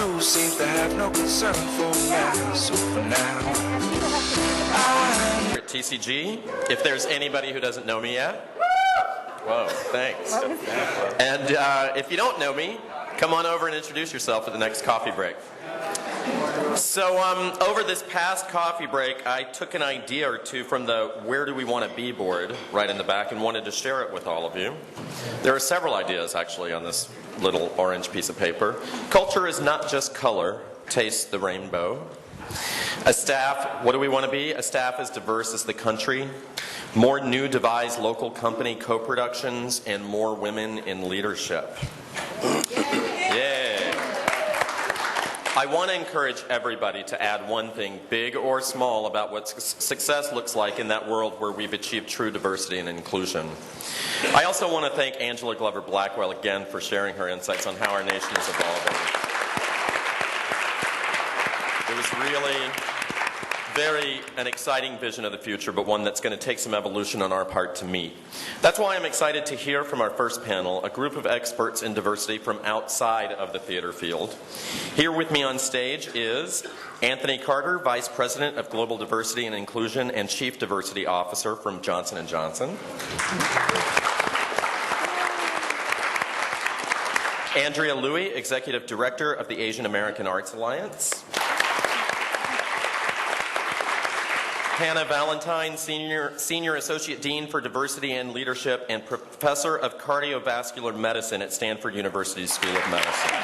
crew seems to have no concern for me. So for now, At TCG, if there's anybody who doesn't know me yet. Whoa, thanks. And if you don't know me, come on over and introduce yourself at the next coffee break. So over this past coffee break, I took an idea or two from the Where Do We Want to Be board right in the back and wanted to share it with all of you. There are several ideas, actually, on this little orange piece of paper. Culture is not just color. Taste the rainbow. A staff, what do we want to be? A staff as diverse as the country. More new devised local company co-productions and more women in leadership. Yay! I want to encourage everybody to add one thing, big or small, about what success looks like in that world where we've achieved true diversity and inclusion. I also want to thank Angela Glover-Blackwell again for sharing her insights on how our nation is evolving. It was really an exciting vision of the future, but one that's going to take some evolution on our part to meet. That's why I'm excited to hear from our first panel, a group of experts in diversity from outside of the theater field. Here with me on stage is Anthony Carter, Vice President of Global Diversity and Inclusion and Chief Diversity Officer from Johnson & Johnson. Andrea Louie, Executive Director of the Asian American Arts Alliance. Hannah Valantine, Senior Associate Dean for Diversity and Leadership and Professor of Cardiovascular Medicine at Stanford University School of Medicine.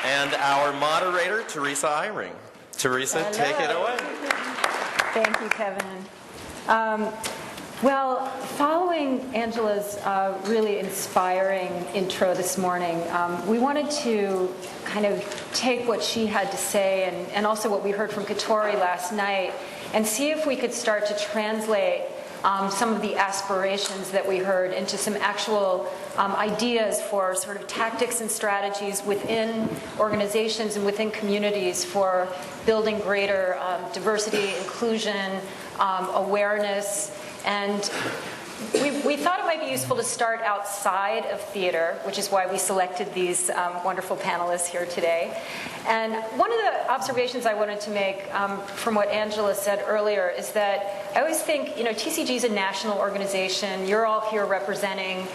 And our moderator, Teresa Eyring. Teresa, Hello. Take it away. Thank you, Kevin. Well, following Angela's really inspiring intro this morning, we wanted to kind of take what she had to say and also what we heard from Katori last night and see if we could start to translate some of the aspirations that we heard into some actual ideas for sort of tactics and strategies within organizations and within communities for building greater diversity, inclusion, awareness. And we thought it might be useful to start outside of theater, which is why we selected these wonderful panelists here today. And one of the observations I wanted to make from what Angela said earlier is that I always think, TCG is a national organization. You're all here representing,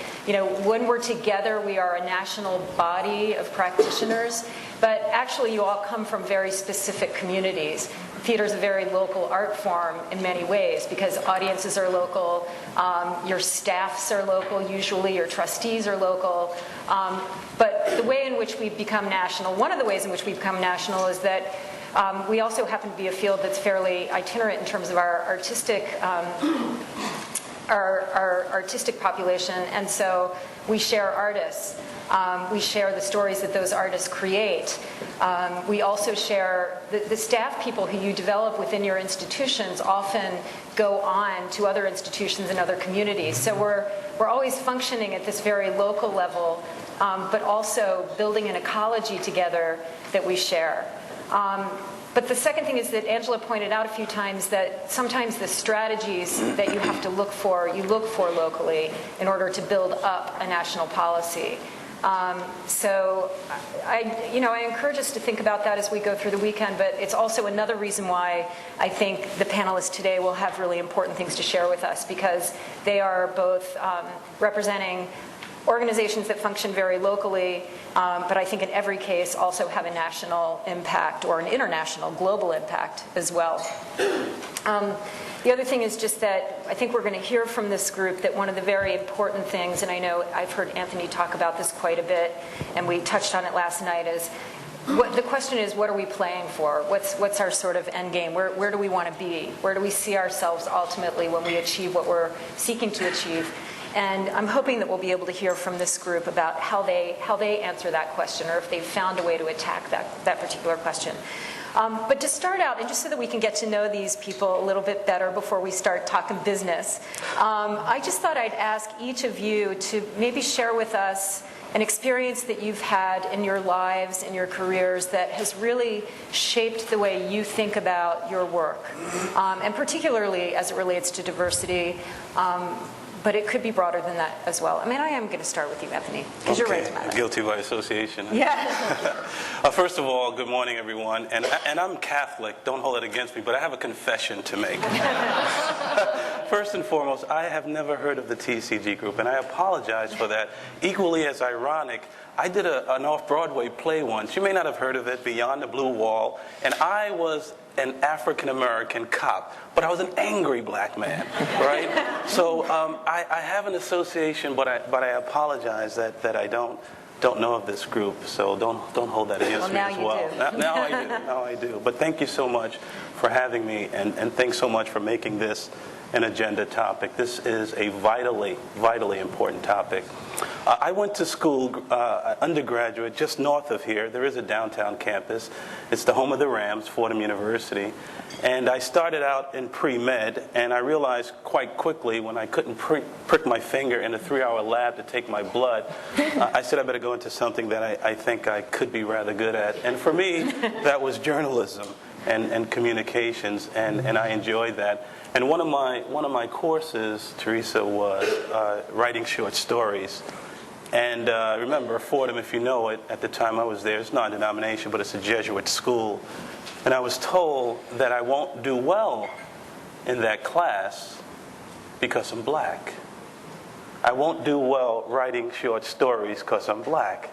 when we're together, we are a national body of practitioners. But actually, you all come from very specific communities. Theater is a very local art form in many ways because audiences are local, your staffs are local, usually your trustees are local. But the way in which we've become national, one of the ways in which we've become national is that we also happen to be a field that's fairly itinerant in terms of our artistic population, and so we share artists. We share the stories that those artists create. We also share the staff people who you develop within your institutions often go on to other institutions and other communities. So we're always functioning at this very local level, but also building an ecology together that we share. But the second thing is that Angela pointed out a few times that sometimes the strategies that you have to look for, you look for locally in order to build up a national policy. So I encourage us to think about that as we go through the weekend, but it's also another reason why I think the panelists today will have really important things to share with us, because they are both representing organizations that function very locally, but I think in every case also have a national impact or an international, global impact as well. The other thing is just that I think we're going to hear from this group that one of the very important things, and I know I've heard Anthony talk about this quite a bit, and we touched on it last night, is the question is, what are we playing for? What's our sort of end game? Where do we want to be? Where do we see ourselves ultimately when we achieve what we're seeking to achieve? And I'm hoping that we'll be able to hear from this group about how they answer that question, or if they've found a way to attack that particular question. But to start out, and just so that we can get to know these people a little bit better before we start talking business, I just thought I'd ask each of you to maybe share with us an experience that you've had in your lives, in your careers, that has really shaped the way you think about your work, and particularly as it relates to diversity. But it could be broader than that as well. I mean, I am going to start with you, Anthony, because you're right to matter. Guilty by association. Yeah. First of all, good morning, everyone. And I'm Catholic. Don't hold it against me, but I have a confession to make. First and foremost, I have never heard of the TCG group, and I apologize for that. Equally as ironic, I did an off-Broadway play once. You may not have heard of it, Beyond the Blue Wall, and I was an African-American cop, but I was an angry black man, right? So I have an association, but I apologize that I don't know of this group, so don't hold that against me as well. Now I do. But thank you so much for having me, and thanks so much for making this an agenda topic. This is a vitally important topic. I went to school, undergraduate, just north of here. There is a downtown campus. It's the home of the Rams, Fordham University. And I started out in pre-med, and I realized quite quickly when I couldn't prick my finger in a 3-hour lab to take my blood, I said I better go into something that I think I could be rather good at. And for me, that was journalism and communications, and I enjoyed that. And one of my courses, Teresa, was writing short stories. And remember, Fordham, if you know it, at the time I was there, it's not a denomination, but it's a Jesuit school. And I was told that I won't do well in that class because I'm black. I won't do well writing short stories because I'm black.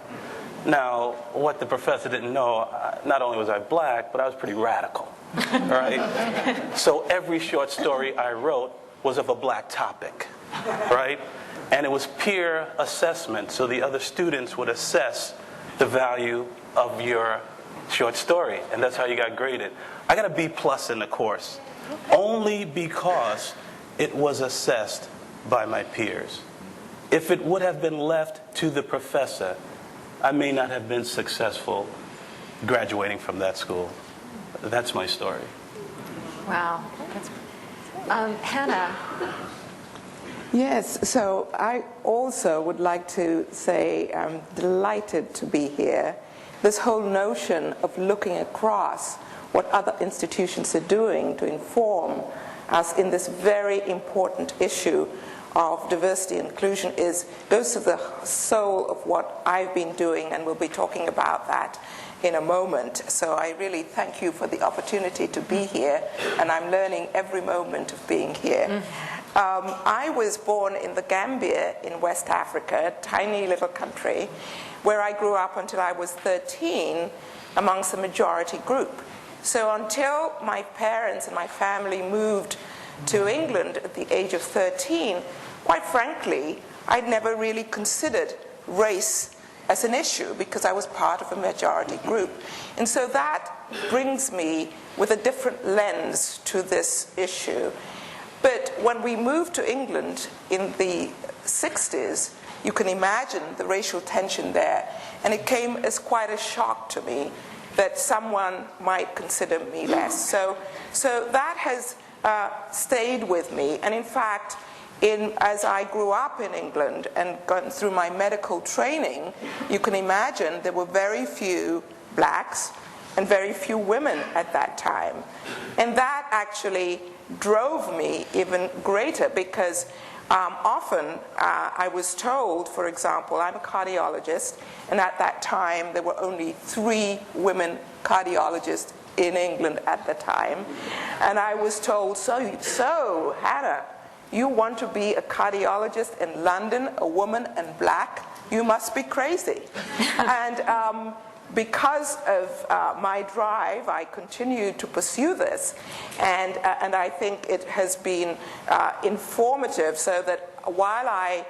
Now, what the professor didn't know, not only was I black, but I was pretty radical, right? So every short story I wrote was of a black topic, right? And it was peer assessment, so the other students would assess the value of your short story, and that's how you got graded. I got a B+ in the course, only because it was assessed by my peers. If it would have been left to the professor, I may not have been successful graduating from that school. That's my story. Wow. Hannah. Yes, so I also would like to say I'm delighted to be here. This whole notion of looking across what other institutions are doing to inform us in this very important issue of diversity and inclusion goes to the soul of what I've been doing, and we'll be talking about that in a moment. So I really thank you for the opportunity to be here, and I'm learning every moment of being here. I was born in the Gambia in West Africa, a tiny little country, where I grew up until I was 13 amongst the majority group. So until my parents and my family moved to England at the age of 13, quite frankly, I'd never really considered race as an issue because I was part of a majority group. And so that brings me with a different lens to this issue. But when we moved to England in the 60s, you can imagine the racial tension there. And it came as quite a shock to me that someone might consider me less. So that has stayed with me. And in fact, as I grew up in England and gone through my medical training, you can imagine there were very few blacks and very few women at that time. And that actually drove me even greater because often I was told, for example, I'm a cardiologist, and at that time there were only 3 women cardiologists in England at the time. And I was told, so Hannah, you want to be a cardiologist in London, a woman and black? You must be crazy. And because of my drive, I continued to pursue this. And I think it has been informative so that while I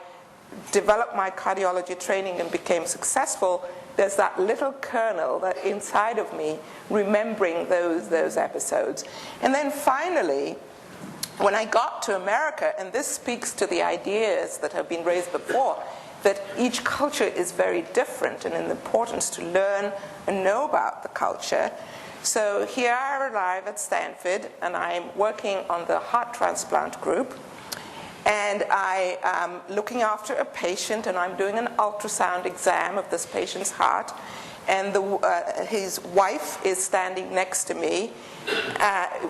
developed my cardiology training and became successful, there's that little kernel that inside of me remembering those episodes. And then finally, when I got to America, and this speaks to the ideas that have been raised before, that each culture is very different and in the importance to learn and know about the culture. So here I arrive at Stanford, and I'm working on the heart transplant group. And I am looking after a patient, and I'm doing an ultrasound exam of this patient's heart. And his wife is standing next to me.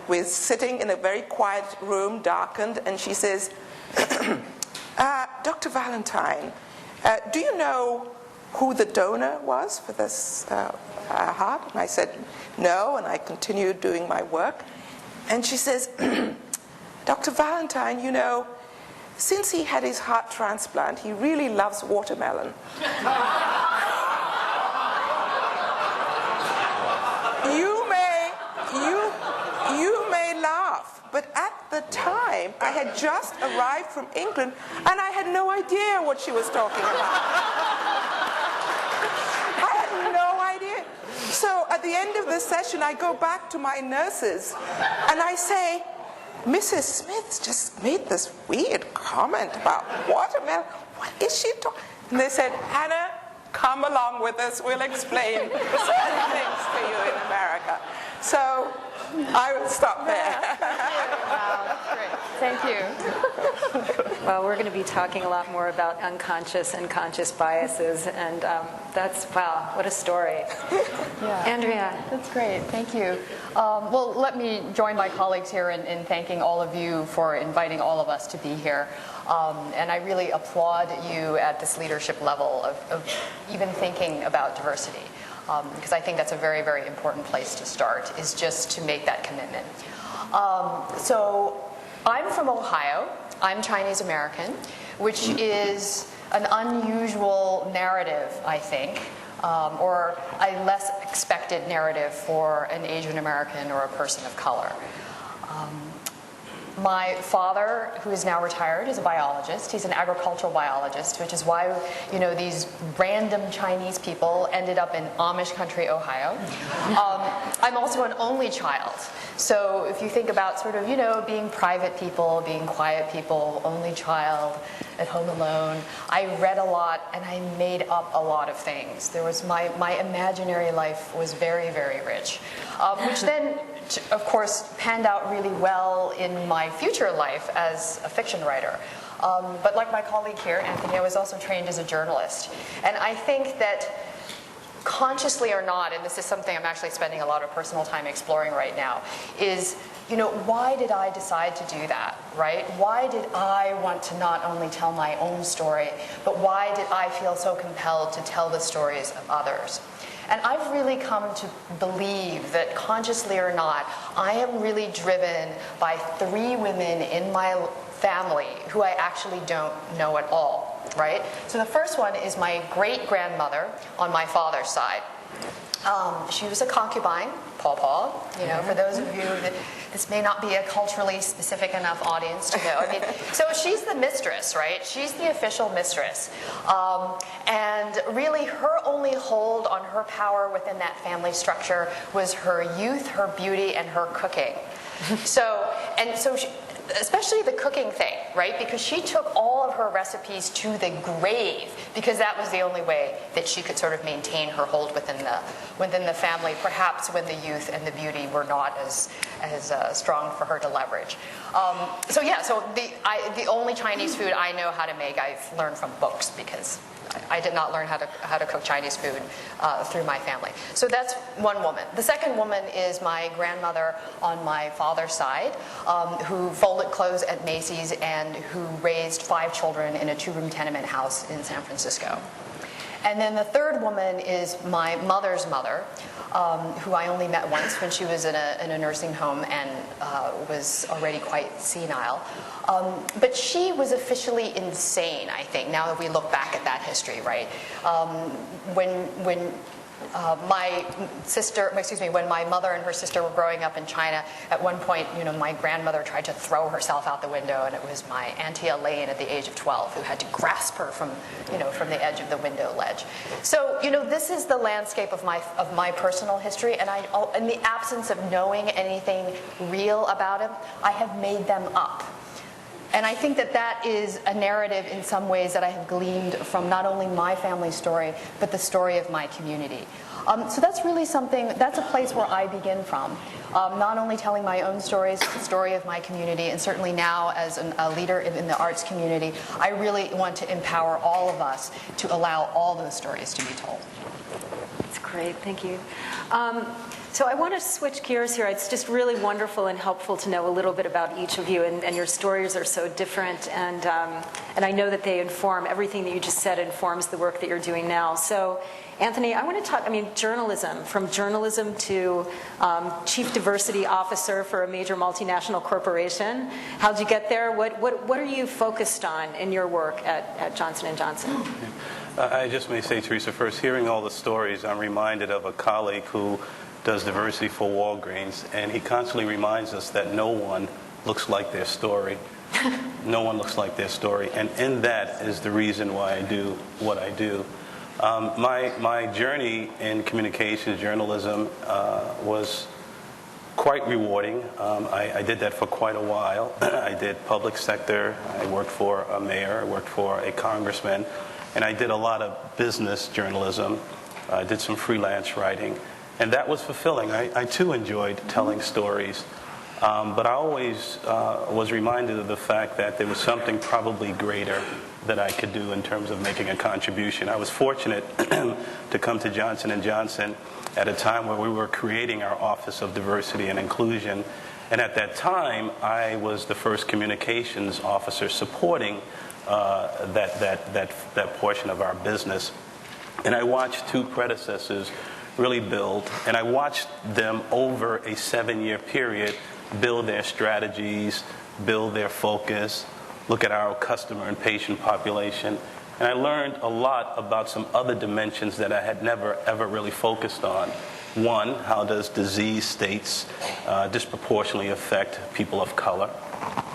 We're sitting in a very quiet room, darkened, and she says, Dr. Valentine, do you know who the donor was for this heart? And I said, no, and I continued doing my work. And she says, Dr. Valentine, you know, since he had his heart transplant, he really loves watermelon. You may laugh, but at the time, I had just arrived from England, and I had no idea what she was talking about. I had no idea. So at the end of the session, I go back to my nurses, and I say, Mrs. Smith just made this weird comment about watermelon. What is she talking? And they said, Hannah, come along with us. We'll explain certain things to you in America. So I will stop there. Wow, great. Thank you. Well, we're going to be talking a lot more about unconscious and conscious biases, and that's, wow, what a story. Yeah. Andrea. That's great. Thank you. Well, let me join my colleagues here in thanking all of you for inviting all of us to be here. And I really applaud you at this leadership level of even thinking about diversity. Because I think that's a very, very important place to start, is just to make that commitment. So I'm from Ohio. I'm Chinese American, which is an unusual narrative, I think, or a less expected narrative for an Asian American or a person of color. My father, who is now retired, is a biologist. He's an agricultural biologist, which is why, you know, these random Chinese people ended up in Amish country, Ohio. I'm also an only child. So if you think about sort of, you know, being private people, being quiet people, only child, at home alone, I read a lot and I made up a lot of things. There was my imaginary life was very, very rich, which then, of course, panned out really well in my future life as a fiction writer. But like my colleague here, Anthony, I was also trained as a journalist. And I think that consciously or not, and this is something I'm actually spending a lot of personal time exploring right now, is, you know, why did I decide to do that, right? Why did I want to not only tell my own story, but why did I feel so compelled to tell the stories of others? And I've really come to believe that, consciously or not, I am really driven by 3 women in my family who I actually don't know at all, right? So the first one is my great-grandmother on my father's side. She was a concubine, Paw, you know, for those of you that this may not be a culturally specific enough audience to know. I mean, so she's the mistress, right? She's the official mistress. And really her only hold on her power within that family structure was her youth, her beauty, and her cooking. So she, especially the cooking thing, right? Because she took all of her recipes to the grave, because that was the only way that she could sort of maintain her hold within the family, perhaps when the youth and the beauty were not as strong for her to leverage. So the only Chinese food I know how to make, I've learned from books, because I did not learn how to cook Chinese food through my family. So that's one woman. The second woman is my grandmother on my father's side, who folded clothes at Macy's and who raised 5 children in a 2-room tenement house in San Francisco. And then the third woman is my mother's mother, who I only met once when she was in a nursing home and was already quite senile. But she was officially insane, I think, now that we look back at that history, right? When my mother and her sister were growing up in China, at one point, you know, my grandmother tried to throw herself out the window, and it was my Auntie Elaine at the age of 12 who had to grasp her from the edge of the window ledge. So, you know, this is the landscape of my personal history, and in the absence of knowing anything real about him, I have made them up. And I think that is a narrative in some ways that I have gleaned from not only my family story, but the story of my community. So that's really that's a place where I begin from. Not only telling my own stories, but the story of my community, and certainly now as a leader in the arts community, I really want to empower all of us to allow all those stories to be told. That's great, thank you. So I want to switch gears here. It's just really wonderful and helpful to know a little bit about each of you, and your stories are so different, and I know that they inform, everything that you just said informs the work that you're doing now. So Anthony, I want to talk, journalism, from journalism to Chief Diversity Officer for a major multinational corporation. How'd you get there? What are you focused on in your work at Johnson & Johnson? I just may say, Teresa, first, hearing all the stories, I'm reminded of a colleague who does diversity for Walgreens, and he constantly reminds us that no one looks like their story. No one looks like their story, and in that is the reason why I do what I do. My journey in communications journalism was quite rewarding. I did that for quite a while. I did public sector, I worked for a mayor, I worked for a congressman, and I did a lot of business journalism. I did some freelance writing. And that was fulfilling. I too enjoyed telling stories. But I always was reminded of the fact that there was something probably greater that I could do in terms of making a contribution. I was fortunate to come to Johnson & Johnson at a time where we were creating our Office of Diversity and Inclusion. And at that time, I was the first communications officer supporting that portion of our business. And I watched two predecessors really build, and I watched them over a 7-year period build their strategies, build their focus, look at our customer and patient population. And I learned a lot about some other dimensions that I had never ever really focused on. One, how does disease states disproportionately affect people of color?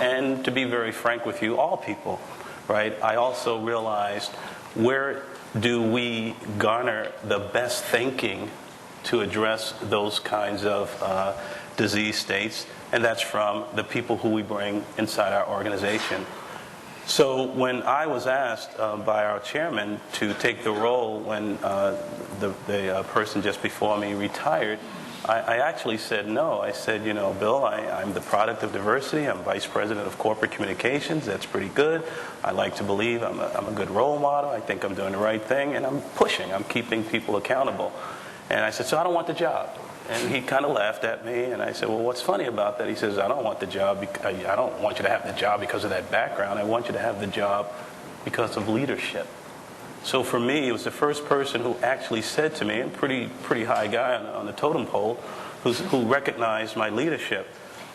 And to be very frank with you, all people, right? I also realized, where do we garner the best thinking to address those kinds of disease states? And that's from the people who we bring inside our organization. So when I was asked by our chairman to take the role when the person just before me retired, I actually said no. I said, Bill, I'm the product of diversity. I'm vice president of corporate communications. That's pretty good. I like to believe I'm a good role model. I think I'm doing the right thing, and I'm pushing. I'm keeping people accountable. And I said, so I don't want the job. And he kind of laughed at me, and I said, well, what's funny about that? He says, I don't want the job. I don't want you to have the job because of that background. I want you to have the job because of leadership. So for me, it was the first person who actually said to me, a pretty high guy on the totem pole, who recognized my leadership.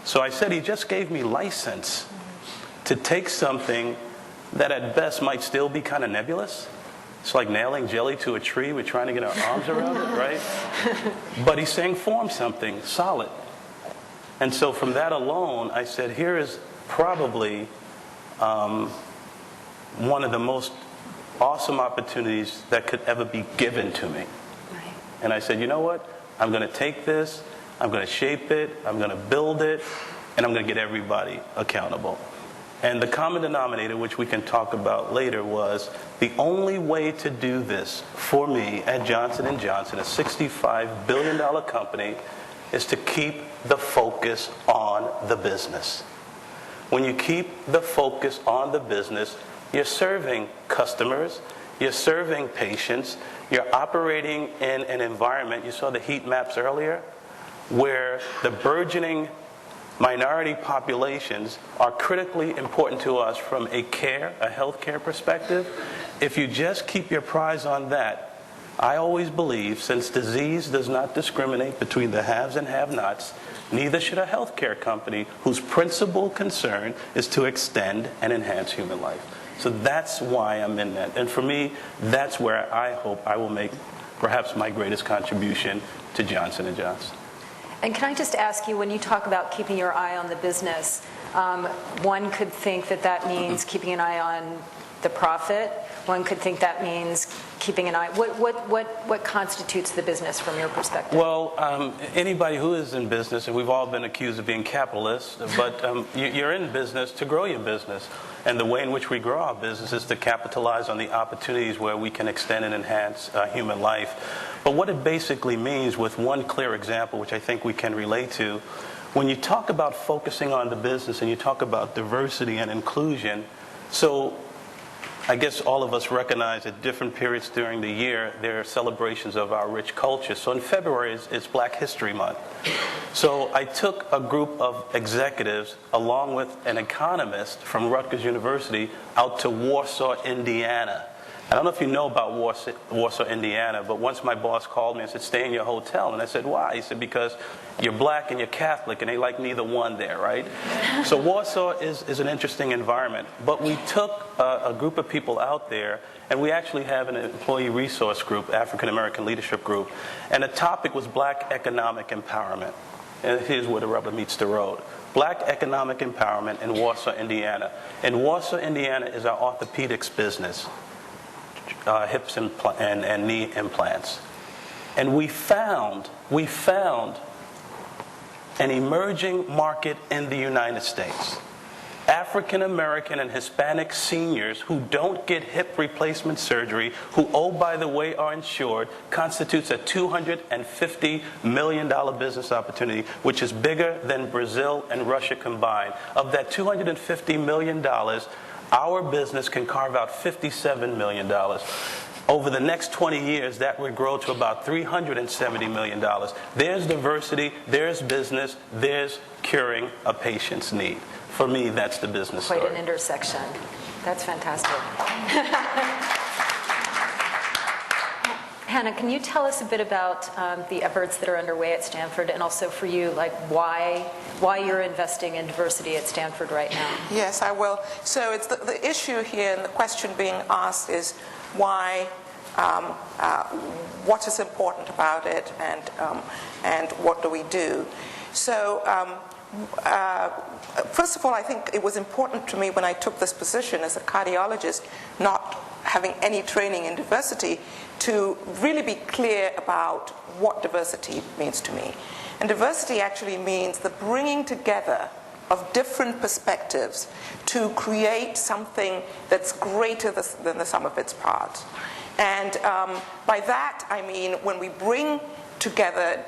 So I said he just gave me license to take something that at best might still be kind of nebulous. It's like nailing jelly to a tree. We're trying to get our arms around it, right? But he's saying form something solid. And so from that alone, I said, here is probably one of the most awesome opportunities that could ever be given to me. Right. And I said, you know what? I'm going to take this, I'm going to shape it, I'm going to build it, and I'm going to get everybody accountable. And the common denominator, which we can talk about later, was the only way to do this for me at Johnson & Johnson, a $65 billion company, is to keep the focus on the business. When you keep the focus on the business, you're serving customers, you're serving patients, you're operating in an environment, you saw the heat maps earlier, where the burgeoning minority populations are critically important to us from a healthcare perspective. If you just keep your prize on that, I always believe, since disease does not discriminate between the haves and have-nots, neither should a healthcare company whose principal concern is to extend and enhance human life. So that's why I'm in that. And for me, that's where I hope I will make perhaps my greatest contribution to Johnson & Johnson. And can I just ask you, when you talk about keeping your eye on the business, one could think that means keeping an eye on the profit. One could think that means keeping an eye. What constitutes the business from your perspective? Well, anybody who is in business, and we've all been accused of being capitalists, but you're in business to grow your business. And the way in which we grow our business is to capitalize on the opportunities where we can extend and enhance human life. But what it basically means, with one clear example, which I think we can relate to, when you talk about focusing on the business and you talk about diversity and inclusion, so I guess all of us recognize at different periods during the year, there are celebrations of our rich culture. So in February, it's Black History Month. So I took a group of executives, along with an economist from Rutgers University, out to Warsaw, Indiana. I don't know if you know about Warsaw, Indiana, but once my boss called me and said, stay in your hotel. And I said, why? He said, because you're black and you're Catholic, and they like neither one there, right? So Warsaw is an interesting environment. But we took a group of people out there, and we actually have an employee resource group, African American leadership group, and the topic was Black economic empowerment. And here's where the rubber meets the road. Black economic empowerment in Warsaw, Indiana. In Warsaw, Indiana is our orthopedics business. Hips and knee implants. And we found an emerging market in the United States. African American and Hispanic seniors who don't get hip replacement surgery, who, oh, by the way, are insured, constitutes a $250 million business opportunity, which is bigger than Brazil and Russia combined. Of that $250 million, our business can carve out $57 million. Over the next 20 years, that would grow to about $370 million. There's diversity, there's business, there's curing a patient's need. For me, that's the business story. Quite an intersection. That's fantastic. Hannah, can you tell us a bit about the efforts that are underway at Stanford, and also for you, like why you're investing in diversity at Stanford right now? Yes, I will. So it's the issue here, and the question being asked is why, what is important about it, and what do we do? So first of all, I think it was important to me when I took this position as a cardiologist, not having any training in diversity, to really be clear about what diversity means to me. And diversity actually means the bringing together of different perspectives to create something that's greater than the sum of its parts. And by that, I mean when we bring together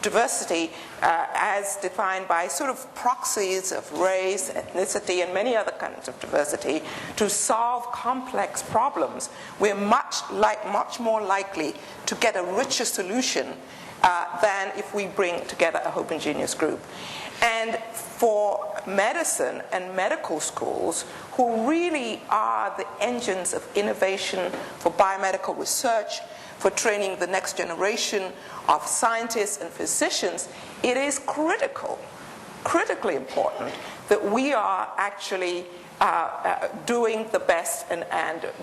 diversity as defined by sort of proxies of race, ethnicity, and many other kinds of diversity to solve complex problems, we're much more likely to get a richer solution than if we bring together a homogeneous group. And for medicine and medical schools, who really are the engines of innovation for biomedical research, for training the next generation of scientists and physicians, it is critically important that we are actually doing the best and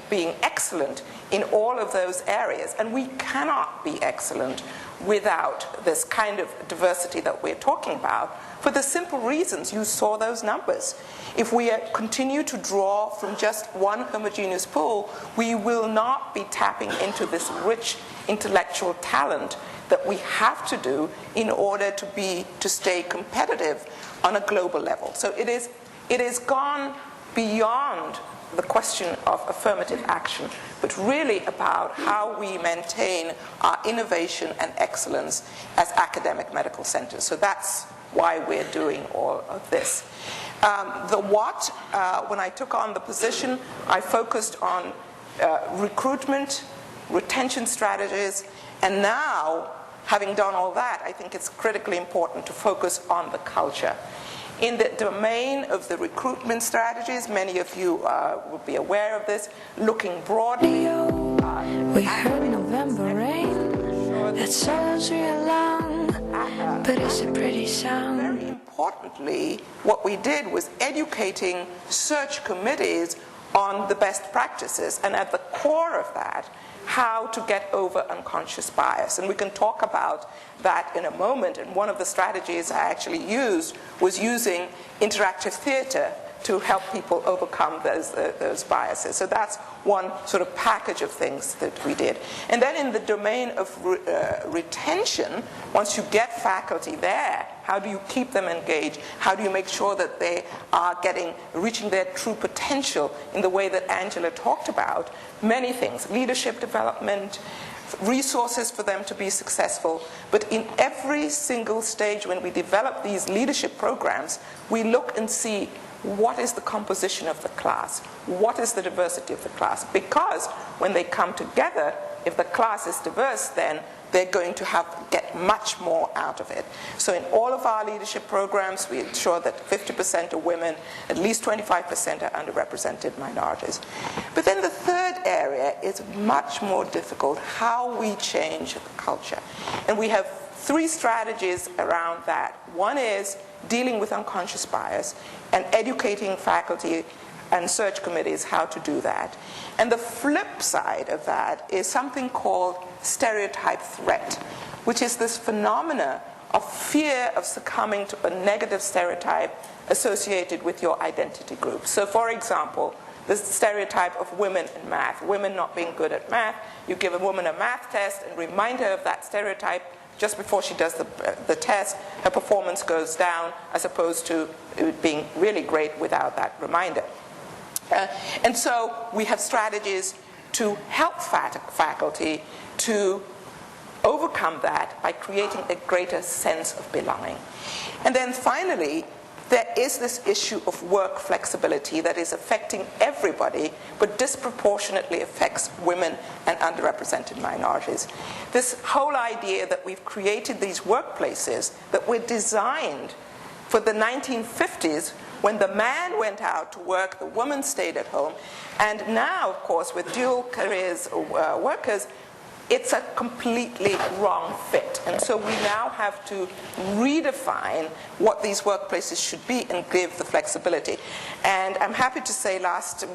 being excellent in all of those areas. And we cannot be excellent without this kind of diversity that we're talking about, for the simple reasons you saw those numbers. If we continue to draw from just one homogeneous pool, we will not be tapping into this rich intellectual talent that we have to do in order to stay competitive on a global level. So it is gone beyond the question of affirmative action, but really about how we maintain our innovation and excellence as academic medical centers. So that's why we're doing all of this. The what, when I took on the position, I focused on recruitment, retention strategies, and now, having done all that, I think it's critically important to focus on the culture. In the domain of the recruitment strategies, many of you will be aware of this, looking broadly. We heard November rain, that sounds real long, but it's a pretty sound. Very importantly, what we did was educating search committees on the best practices, and at the core of that, how to get over unconscious bias. And we can talk about that in a moment. And one of the strategies I actually used was using interactive theater to help people overcome those biases. So that's one sort of package of things that we did. And then in the domain of retention, once you get faculty there, how do you keep them engaged? How do you make sure that they are reaching their true potential in the way that Angela talked about? Many things, leadership development, resources for them to be successful. But in every single stage when we develop these leadership programs, we look and see what is the composition of the class? What is the diversity of the class? Because when they come together, if the class is diverse, then they're going to get much more out of it. So in all of our leadership programs, we ensure that 50% are women, at least 25% are underrepresented minorities. But then the third area is much more difficult, how we change the culture. And we have 3 strategies around that. One is dealing with unconscious bias and educating faculty and search committees how to do that. And the flip side of that is something called stereotype threat, which is this phenomena of fear of succumbing to a negative stereotype associated with your identity group. So for example, the stereotype of women in math, women not being good at math. You give a woman a math test and remind her of that stereotype. Just before she does the test, her performance goes down, as opposed to it being really great without that reminder. And so we have strategies to help faculty to overcome that by creating a greater sense of belonging. And then finally, there is this issue of work flexibility that is affecting everybody, but disproportionately affects women and underrepresented minorities. This whole idea that we've created these workplaces that were designed for the 1950s, when the man went out to work, the woman stayed at home. And now, of course, with dual careers workers, it's a completely wrong fit. And so we now have to redefine what these workplaces should be and give the flexibility. And I'm happy to say last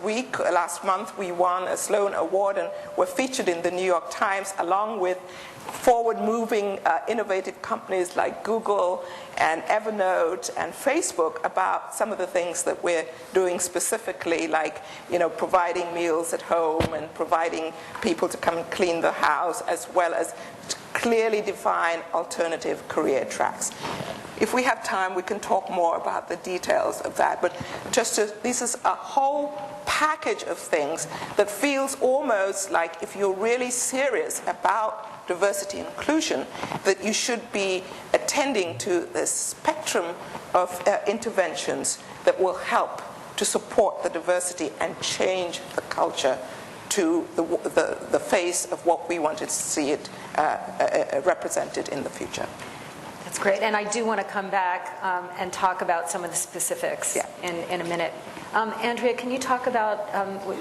month, we won a Sloan Award and were featured in the New York Times along with forward-moving, innovative companies like Google and Evernote and Facebook about some of the things that we're doing specifically, like, providing meals at home and providing people to come and clean the house, as well as to clearly define alternative career tracks. If we have time, we can talk more about the details of that. But this is a whole package of things that feels almost like, if you're really serious about diversity and inclusion, that you should be attending to the spectrum of interventions that will help to support the diversity and change the culture to the face of what we want to see it represented in the future. That's great. And I do want to come back and talk about some of the specifics in a minute. Andrea, can you talk about,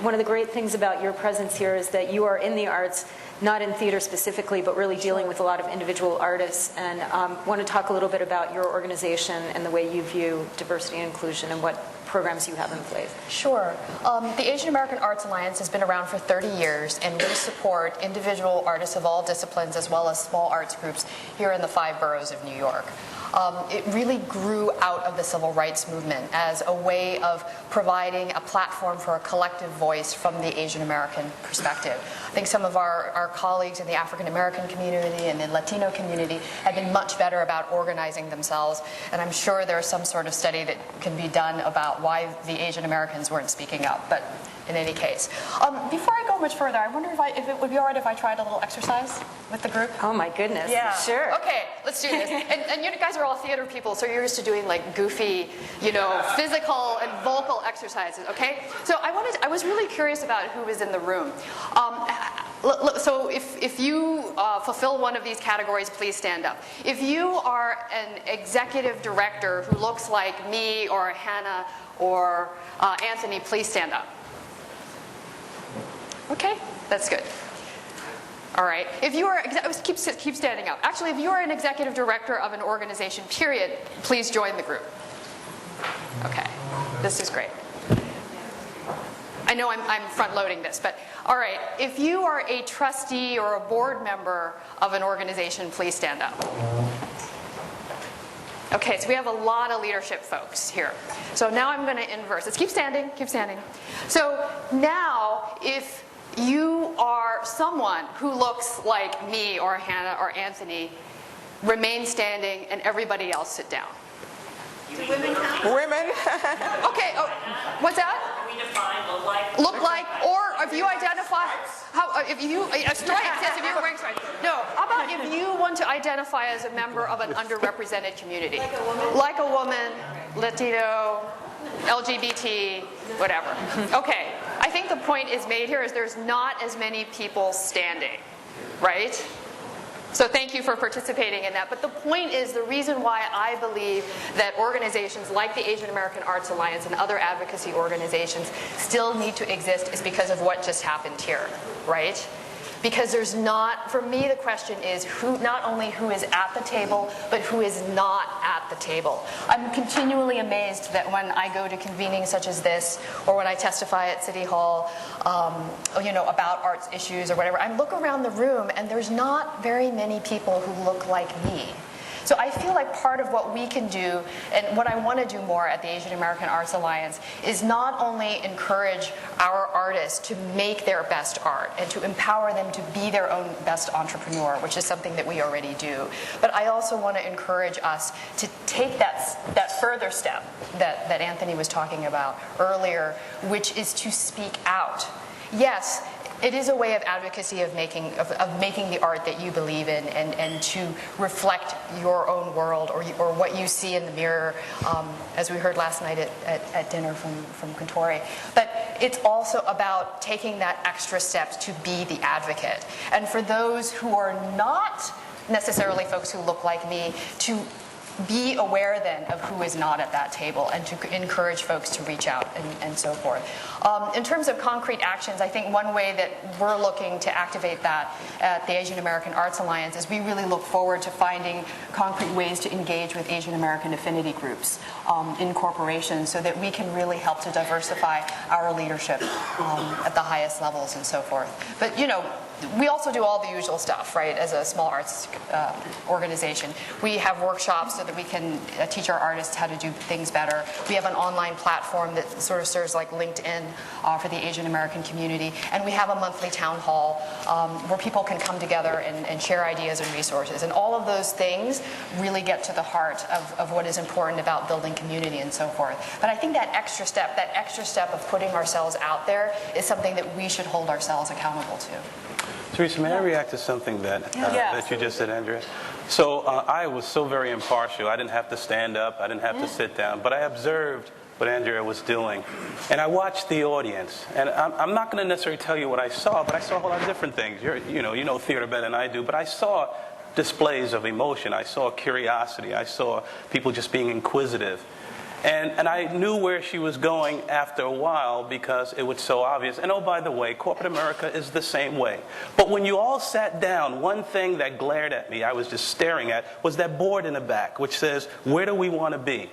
one of the great things about your presence here is that you are in the arts, not in theater specifically, but really dealing with a lot of individual artists, and want to talk a little bit about your organization and the way you view diversity and inclusion and what programs you have in place. Sure. The Asian American Arts Alliance has been around for 30 years, and we support individual artists of all disciplines as well as small arts groups here in the 5 boroughs of New York. It really grew out of the civil rights movement as a way of providing a platform for a collective voice from the Asian American perspective. I think some of our colleagues in the African American community and the Latino community have been much better about organizing themselves, and I'm sure there's some sort of study that can be done about why the Asian Americans weren't speaking up, but in any case. Before I go much further, I wonder if it would be all right if I tried a little exercise with the group? Oh my goodness. Yeah. Sure. Okay, let's do this. And you guys are all theater people, so you're used to doing like goofy, physical and vocal exercises, okay? So I was really curious about who was in the room. So if you fulfill one of these categories, please stand up. If you are an executive director who looks like me or Hannah or Anthony, please stand up. Okay, that's good. All right. If you are, keep standing up. Actually, if you are an executive director of an organization, period, please join the group. Okay, this is great. I know I'm front-loading this, but all right. If you are a trustee or a board member of an organization, please stand up. Okay, so we have a lot of leadership folks here. So now I'm going to inverse. Let's keep standing, keep standing. So now, if you are someone who looks like me or Hannah or Anthony, remain standing and everybody else sit down. Do women count? Women. Okay, what's that? We define look like. Look like, or if you identify, stripes, yes, if you're wearing stripes. No, how about if you want to identify as a member of an underrepresented community? Like a woman? Like a woman, Latino, LGBT, whatever. Okay, I think the point is made here is there's not as many people standing, right? So thank you for participating in that. But the point is, the reason why I believe that organizations like the Asian American Arts Alliance and other advocacy organizations still need to exist is because of what just happened here, right? Because there's not, for me the question is who, not only who is at the table, but who is not at the table. I'm continually amazed that when I go to convenings such as this, or when I testify at City Hall, about arts issues or whatever, I look around the room and there's not very many people who look like me. So I feel like part of what we can do, and what I want to do more at the Asian American Arts Alliance, is not only encourage our artists to make their best art and to empower them to be their own best entrepreneur, which is something that we already do, but I also want to encourage us to take that further step that Anthony was talking about earlier, which is to speak out. Yes, it is a way of advocacy of making the art that you believe in and to reflect your own world or what you see in the mirror, as we heard last night at dinner from Contori. But it's also about taking that extra step to be the advocate. And for those who are not necessarily folks who look like me, to be aware then of who is not at that table and to encourage folks to reach out and so forth. In terms of concrete actions, I think one way that we're looking to activate that at the Asian American Arts Alliance is we really look forward to finding concrete ways to engage with Asian American affinity groups in corporations so that we can really help to diversify our leadership at the highest levels and so forth. But we also do all the usual stuff, right, as a small arts organization. We have workshops so that we can teach our artists how to do things better. We have an online platform that sort of serves like LinkedIn for the Asian American community. And we have a monthly town hall where people can come together and share ideas and resources. And all of those things really get to the heart of what is important about building community and so forth. But I think that extra step of putting ourselves out there is something that we should hold ourselves accountable to. Teresa, may I react to something that you just said, Andrea? So I was so very impartial. I didn't have to stand up. I didn't have to sit down. But I observed what Andrea was doing. And I watched the audience. And I'm not going to necessarily tell you what I saw, but I saw a whole lot of different things. You know theater better than I do. But I saw displays of emotion. I saw curiosity. I saw people just being inquisitive. And I knew where she was going after a while because it was so obvious. And oh, by the way, corporate America is the same way. But when you all sat down, one thing that glared at me, I was just staring at, was that board in the back, which says, where do we want to be?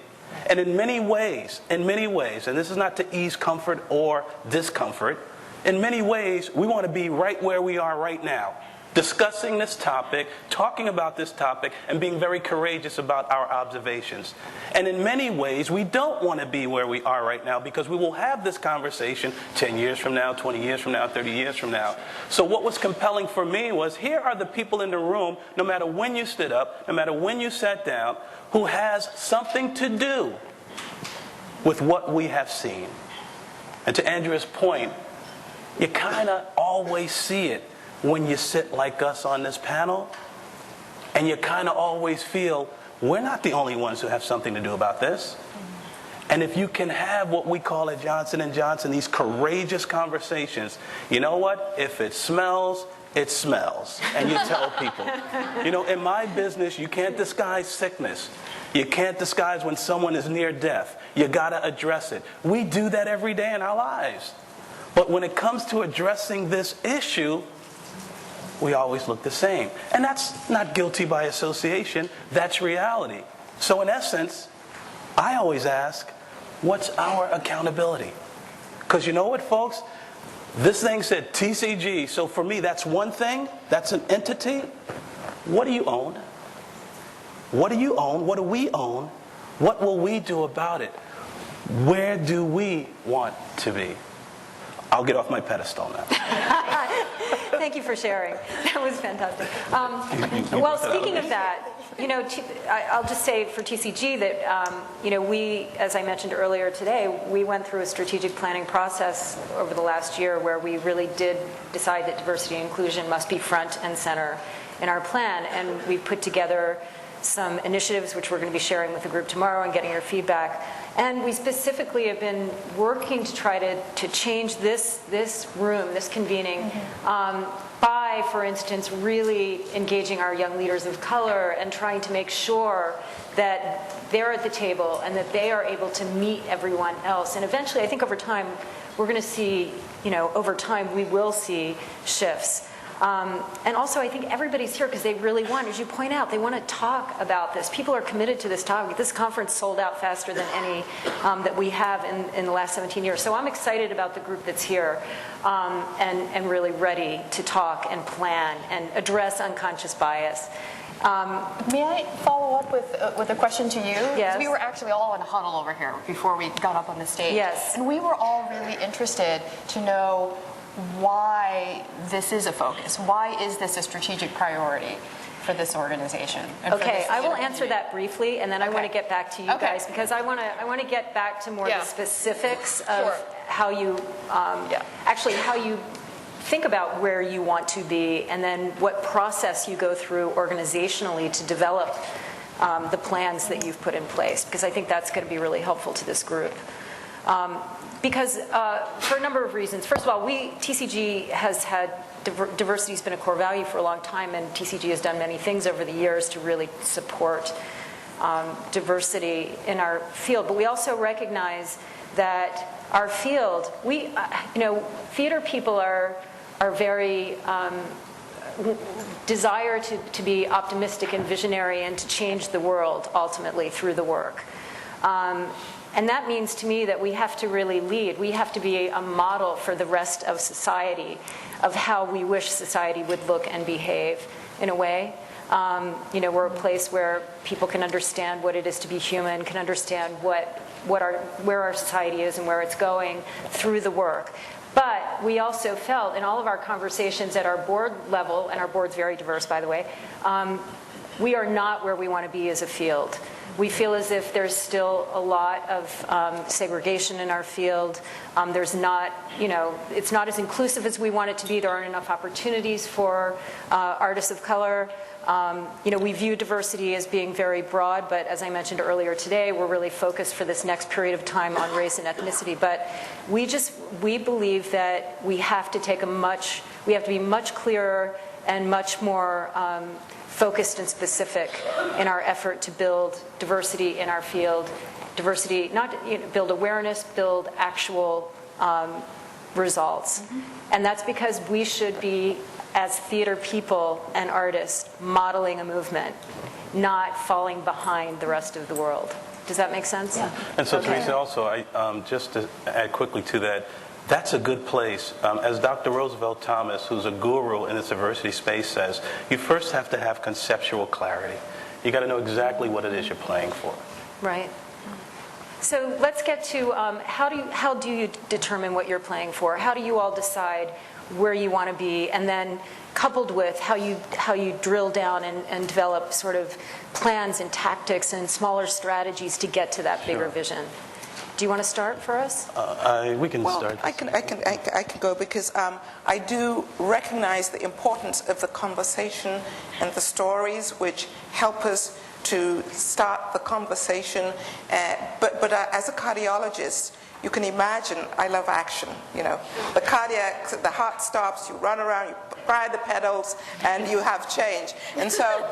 And in many ways, and this is not to ease comfort or discomfort, in many ways, we want to be right where we are right now, discussing this topic, talking about this topic, and being very courageous about our observations. And in many ways, we don't want to be where we are right now because we will have this conversation 10 years from now, 20 years from now, 30 years from now. So what was compelling for me was here are the people in the room, no matter when you stood up, no matter when you sat down, who has something to do with what we have seen. And to Andrea's point, you kind of always see it when you sit like us on this panel, and you kind of always feel we're not the only ones who have something to do about this. And if you can have what we call at Johnson & Johnson, these courageous conversations, you know what? If it smells, it smells. And you tell people. In my business, you can't disguise sickness. You can't disguise when someone is near death. You got to address it. We do that every day in our lives. But when it comes to addressing this issue, we always look the same. And that's not guilty by association. That's reality. So in essence, I always ask, what's our accountability? Because you know what, folks? This thing said TCG. So for me, that's one thing. That's an entity. What do you own? What do you own? What do we own? What will we do about it? Where do we want to be? I'll get off my pedestal now. Thank you for sharing. That was fantastic. Well, speaking of that, I'll just say for TCG that, we, as I mentioned earlier today, we went through a strategic planning process over the last year where we really did decide that diversity and inclusion must be front and center in our plan. And we put together some initiatives which we're going to be sharing with the group tomorrow and getting your feedback. And we specifically have been working to try to change this room, this convening, by, for instance, really engaging our young leaders of color and trying to make sure that they're at the table and that they are able to meet everyone else. And eventually, I think over time, we're going to see, over time, we will see shifts. And also, I think everybody's here because they really want, as you point out, they want to talk about this. People are committed to this topic. This conference sold out faster than any that we have in the last 17 years. So I'm excited about the group that's here and really ready to talk and plan and address unconscious bias. May I follow up with a question to you? Yes. We were actually all in a huddle over here before we got up on the stage. Yes. And we were all really interested to know why this is a focus. Why is this a strategic priority for this organization? Okay, I will answer that briefly, and then I want to get back to you guys because I want to get back to more of the specifics of how you actually how you think about where you want to be, and then what process you go through organizationally to develop the plans that you've put in place, because I think that's going to be really helpful to this group. Because for a number of reasons. First of all, TCG has had, diversity has been a core value for a long time, and TCG has done many things over the years to really support diversity in our field. But we also recognize that our field, theater people are very desire to be optimistic and visionary and to change the world ultimately through the work. And that means to me that we have to really lead. We have to be a model for the rest of society of how we wish society would look and behave in a way. We're a place where people can understand what it is to be human, can understand where our society is and where it's going through the work. But we also felt in all of our conversations at our board level, and our board's very diverse, by the way, we are not where we want to be as a field. We feel as if there's still a lot of segregation in our field. There's not, it's not as inclusive as we want it to be. There aren't enough opportunities for artists of color. We view diversity as being very broad, but as I mentioned earlier today, we're really focused for this next period of time on race and ethnicity. But we believe that we have to be much clearer and much more focused and specific in our effort to build diversity in our field. Diversity, not build awareness, build actual results. And that's because we should be, as theater people and artists, modeling a movement, not falling behind the rest of the world. Does that make sense? Yeah. And so, Teresa, also, just to add quickly to that, that's a good place. As Dr. Roosevelt Thomas, who's a guru in this diversity space, says, you first have to have conceptual clarity. You got to know exactly what it is you're playing for. Right. So let's get to how do you determine what you're playing for? How do you all decide where you want to be, and then coupled with how you drill down and develop sort of plans and tactics and smaller strategies to get to that bigger vision? Do you want to start for us? We can start. I can go because I do recognize the importance of the conversation and the stories which help us to start the conversation. But as a cardiologist, you can imagine I love action. The heart stops, you run around, you pry the pedals, and you have change. And so.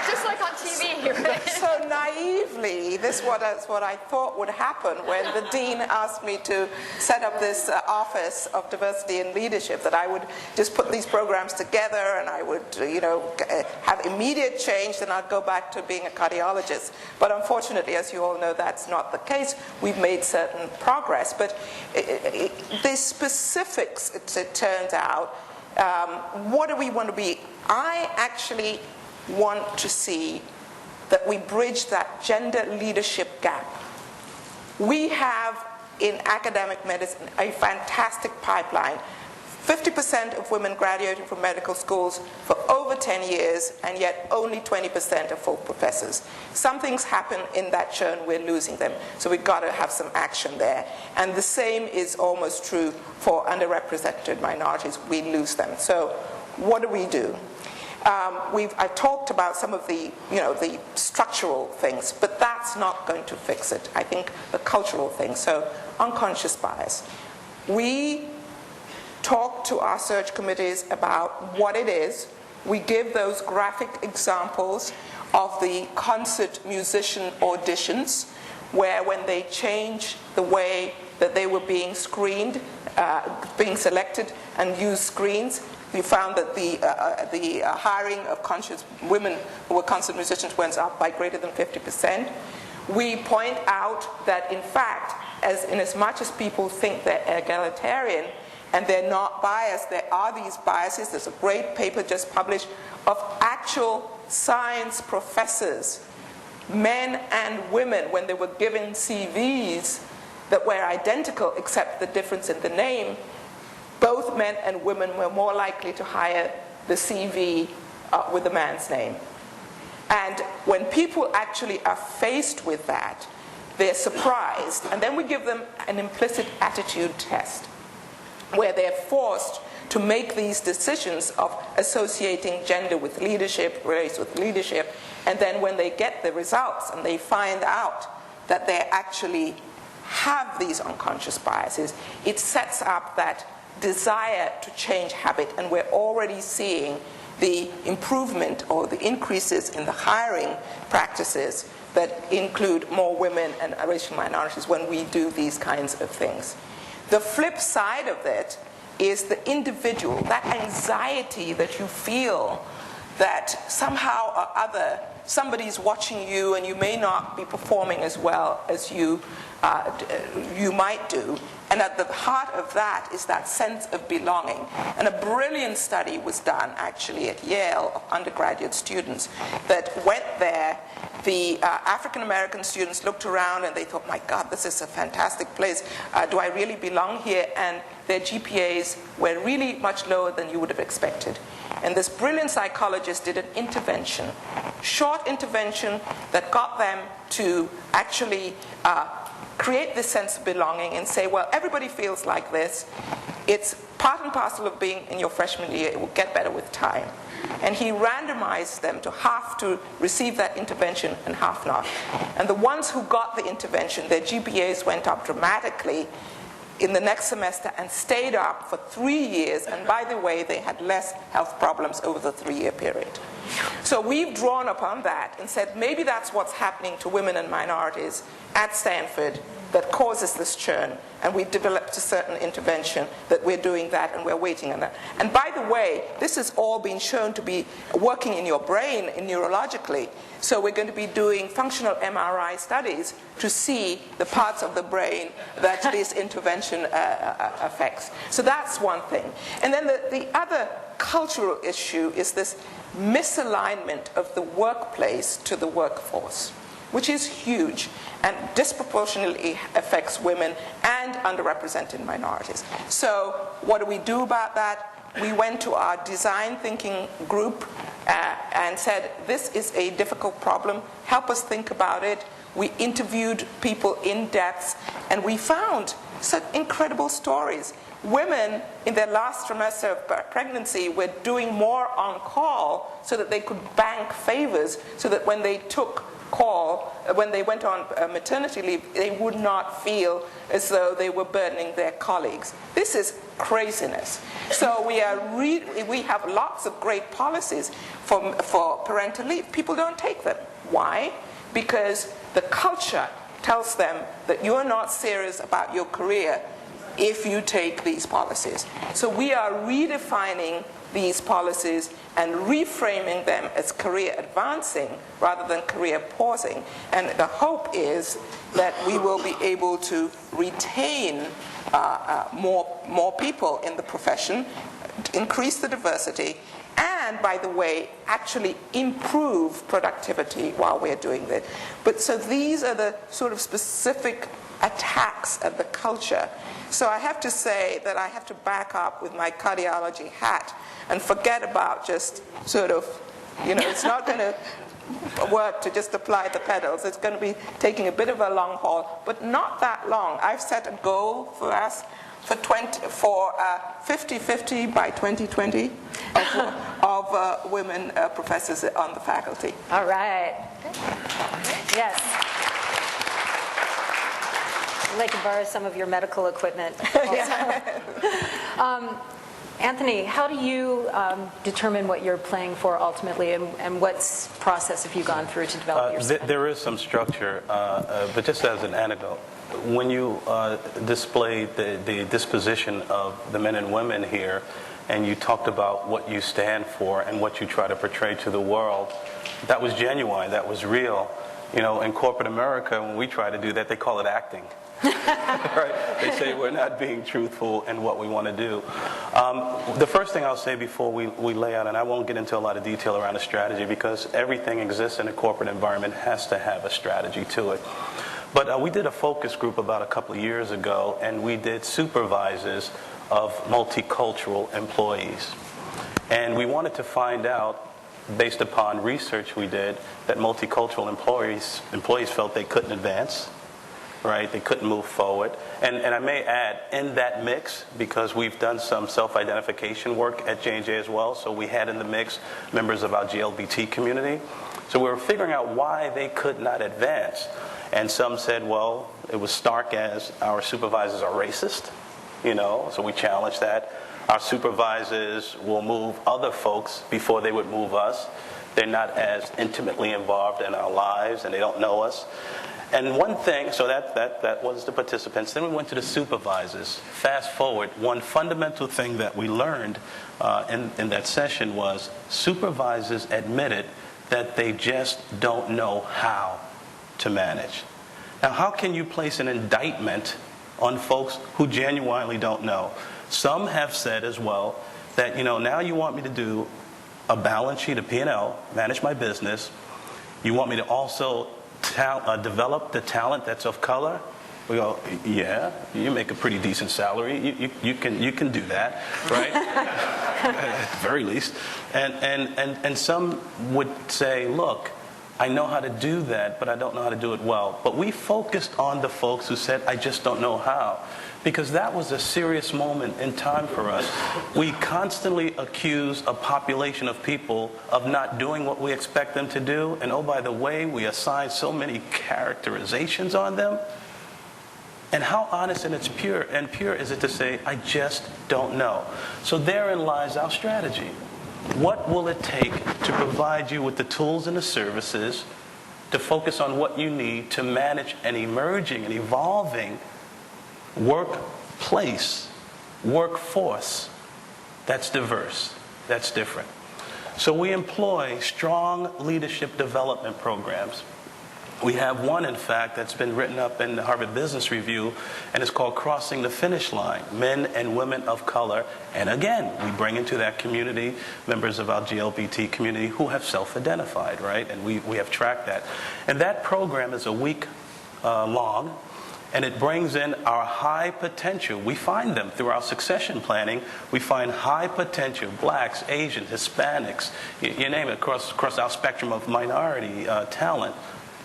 Just like on TV, right? So naively, this was what I thought would happen when the dean asked me to set up this office of diversity and leadership, that I would just put these programs together and I would, have immediate change, then I'd go back to being a cardiologist. But unfortunately, as you all know, that's not the case. We've made certain progress. But the specifics, it turns out, what do we want to be? I actually want to see that we bridge that gender leadership gap. We have in academic medicine a fantastic pipeline. 50% of women graduating from medical schools for over 10 years, and yet only 20% are full professors. Something's happened in that churn, we're losing them. So we've got to have some action there. And the same is almost true for underrepresented minorities, we lose them. So what do we do? I've talked about some of the, the structural things, but that's not going to fix it. I think the cultural things. So unconscious bias. We talk to our search committees about what it is. We give those graphic examples of the concert musician auditions, where when they change the way that they were being screened, being selected and used screens, we found that the hiring of conscious women who were concert musicians went up by greater than 50%. We point out that, in fact, in as much as people think they're egalitarian and they're not biased, there are these biases. There's a great paper just published of actual science professors, men and women, when they were given CVs that were identical except the difference in the name, both men and women were more likely to hire the CV with the man's name. And when people actually are faced with that, they're surprised. And then we give them an implicit attitude test, where they're forced to make these decisions of associating gender with leadership, race with leadership, and then when they get the results and they find out that they actually have these unconscious biases, it sets up that desire to change habit, and we're already seeing the improvement or the increases in the hiring practices that include more women and racial minorities when we do these kinds of things. The flip side of it is the individual, that anxiety that you feel that somehow or other somebody's watching you and you may not be performing as well as you might do. And at the heart of that is that sense of belonging. And a brilliant study was done actually at Yale of undergraduate students that went there. The African American students looked around and they thought, my God, this is a fantastic place. Do I really belong here? And their GPAs were really much lower than you would have expected. And this brilliant psychologist did an intervention, short intervention that got them to actually create this sense of belonging and say, well, everybody feels like this. It's part and parcel of being in your freshman year. It will get better with time. And he randomized them to half to receive that intervention and half not. And the ones who got the intervention, their GPAs went up dramatically in the next semester and stayed up for 3 years. And by the way, they had less health problems over the 3-year period. So we've drawn upon that and said maybe that's what's happening to women and minorities at Stanford that causes this churn. And we developed a certain intervention that we're doing that and we're waiting on that. And by the way, this has all been shown to be working in your brain neurologically. So we're going to be doing functional MRI studies to see the parts of the brain that this intervention affects. So that's one thing. And then the other cultural issue is this misalignment of the workplace to the workforce, which is huge and disproportionately affects women and underrepresented minorities. So what do we do about that? We went to our design thinking group and said, this is a difficult problem, help us think about it. We interviewed people in depth and we found such incredible stories. Women in their last trimester of pregnancy were doing more on call so that they could bank favors, so that when they took call, when they went on maternity leave, they would not feel as though they were burdening their colleagues. This is craziness. So we have lots of great policies for parental leave. People don't take them. Why? Because the culture tells them that you're not serious about your career if you take these policies. So we are redefining these policies and reframing them as career advancing rather than career pausing. And the hope is that we will be able to retain more people in the profession, increase the diversity, and, by the way, actually improve productivity while we're doing this. But so these are the sort of specific attacks at the culture. So I have to say that I have to back up with my cardiology hat and forget about just sort of, it's not going to work to just apply the pedals. It's going to be taking a bit of a long haul, but not that long. I've set a goal for us for 50-50 by 2020. of women professors on the faculty. All right. Yes. I'd like to borrow some of your medical equipment also. Anthony, how do you determine what you're playing for ultimately, and what process have you gone through to develop your spec? There is some structure, but just as an anecdote, when you displayed the disposition of the men and women here, and you talked about what you stand for and what you try to portray to the world, that was genuine, that was real. You know, in corporate America, when we try to do that, they call it acting. Right? They say we're not being truthful in what we want to do. The first thing I'll say before we lay out, and I won't get into a lot of detail around a strategy because everything exists in a corporate environment has to have a strategy to it. But we did a focus group about a couple of years ago, and we did supervises of multicultural employees. And we wanted to find out, based upon research we did, that multicultural employees felt they couldn't advance. Right, they couldn't move forward. And I may add, in that mix, because we've done some self-identification work at J&J as well, so we had in the mix members of our GLBT community. So we were figuring out why they could not advance. And some said, well, it was stark as our supervisors are racist, you know, so we challenged that. Our supervisors will move other folks before they would move us. They're not as intimately involved in our lives, and they don't know us. And one thing, so that was the participants. Then we went to the supervisors. Fast forward, one fundamental thing that we learned in that session was supervisors admitted that they just don't know how to manage. Now, how can you place an indictment on folks who genuinely don't know? Some have said as well that, you know, now you want me to do a balance sheet, a P&L, manage my business. You want me to also develop the talent that's of color? We go, yeah, you make a pretty decent salary. You can do that, right? At the very least. And some would say, look, I know how to do that, but I don't know how to do it well. But we focused on the folks who said, I just don't know how. Because that was a serious moment in time for us. We constantly accuse a population of people of not doing what we expect them to do. And oh, by the way, we assign so many characterizations on them. And how honest and pure is it to say, I just don't know. So therein lies our strategy. What will it take to provide you with the tools and the services to focus on what you need to manage an emerging and evolving workplace, workforce that's diverse, that's different? So we employ strong leadership development programs. We have one, in fact, that's been written up in the Harvard Business Review, and it's called Crossing the Finish Line, Men and Women of Color. And again, we bring into that community members of our GLBT community who have self-identified, right? And we have tracked that. And that program is a week long, and it brings in our high potential. We find them through our succession planning. We find high potential, blacks, Asians, Hispanics, you name it, across our spectrum of minority talent,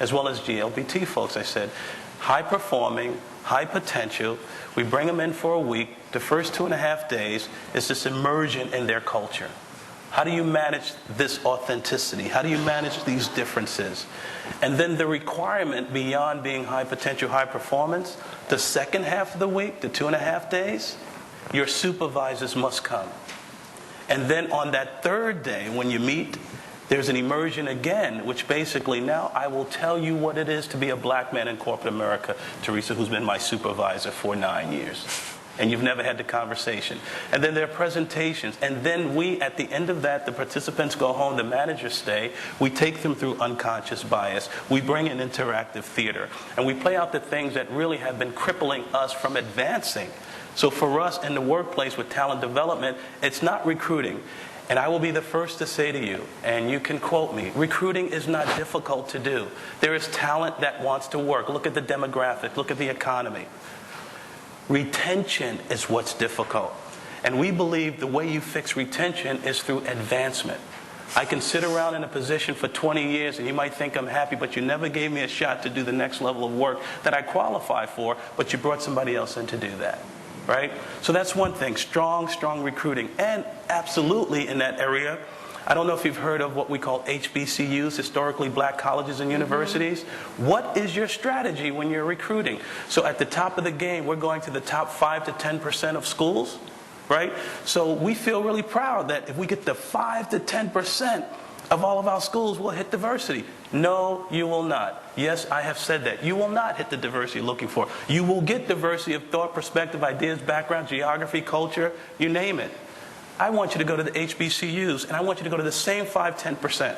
as well as GLBT folks. I said, high performing, high potential. We bring them in for a week. The first 2.5 days is this immersion in their culture. How do you manage this authenticity? How do you manage these differences? And then the requirement beyond being high potential, high performance, the second half of the week, the 2.5 days, your supervisors must come. And then on that third day, when you meet, there's an immersion again, which basically now I will tell you what it is to be a black man in corporate America, Teresa, who's been my supervisor for 9 years. And you've never had the conversation. And then there are presentations. And then we, at the end of that, the participants go home, the managers stay. We take them through unconscious bias. We bring in interactive theater. And we play out the things that really have been crippling us from advancing. So for us in the workplace with talent development, it's not recruiting. And I will be the first to say to you, and you can quote me, recruiting is not difficult to do. There is talent that wants to work. Look at the demographic. Look at the economy. Retention is what's difficult. And we believe the way you fix retention is through advancement. I can sit around in a position for 20 years and you might think I'm happy, but you never gave me a shot to do the next level of work that I qualify for, but you brought somebody else in to do that. right? So that's one thing, strong recruiting. And absolutely in that area, I don't know if you've heard of what we call HBCUs, historically black colleges and universities. What is your strategy when you're recruiting? So at the top of the game, we're going to the top 5 to 10% of schools, right? So we feel really proud that if we get the 5 to 10% of all of our schools, we'll hit diversity. No, you will not. Yes, I have said that. You will not hit the diversity you're looking for. You will get diversity of thought, perspective, ideas, background, geography, culture, you name it. I want you to go to the HBCUs, and I want you to go to the same 5-10%.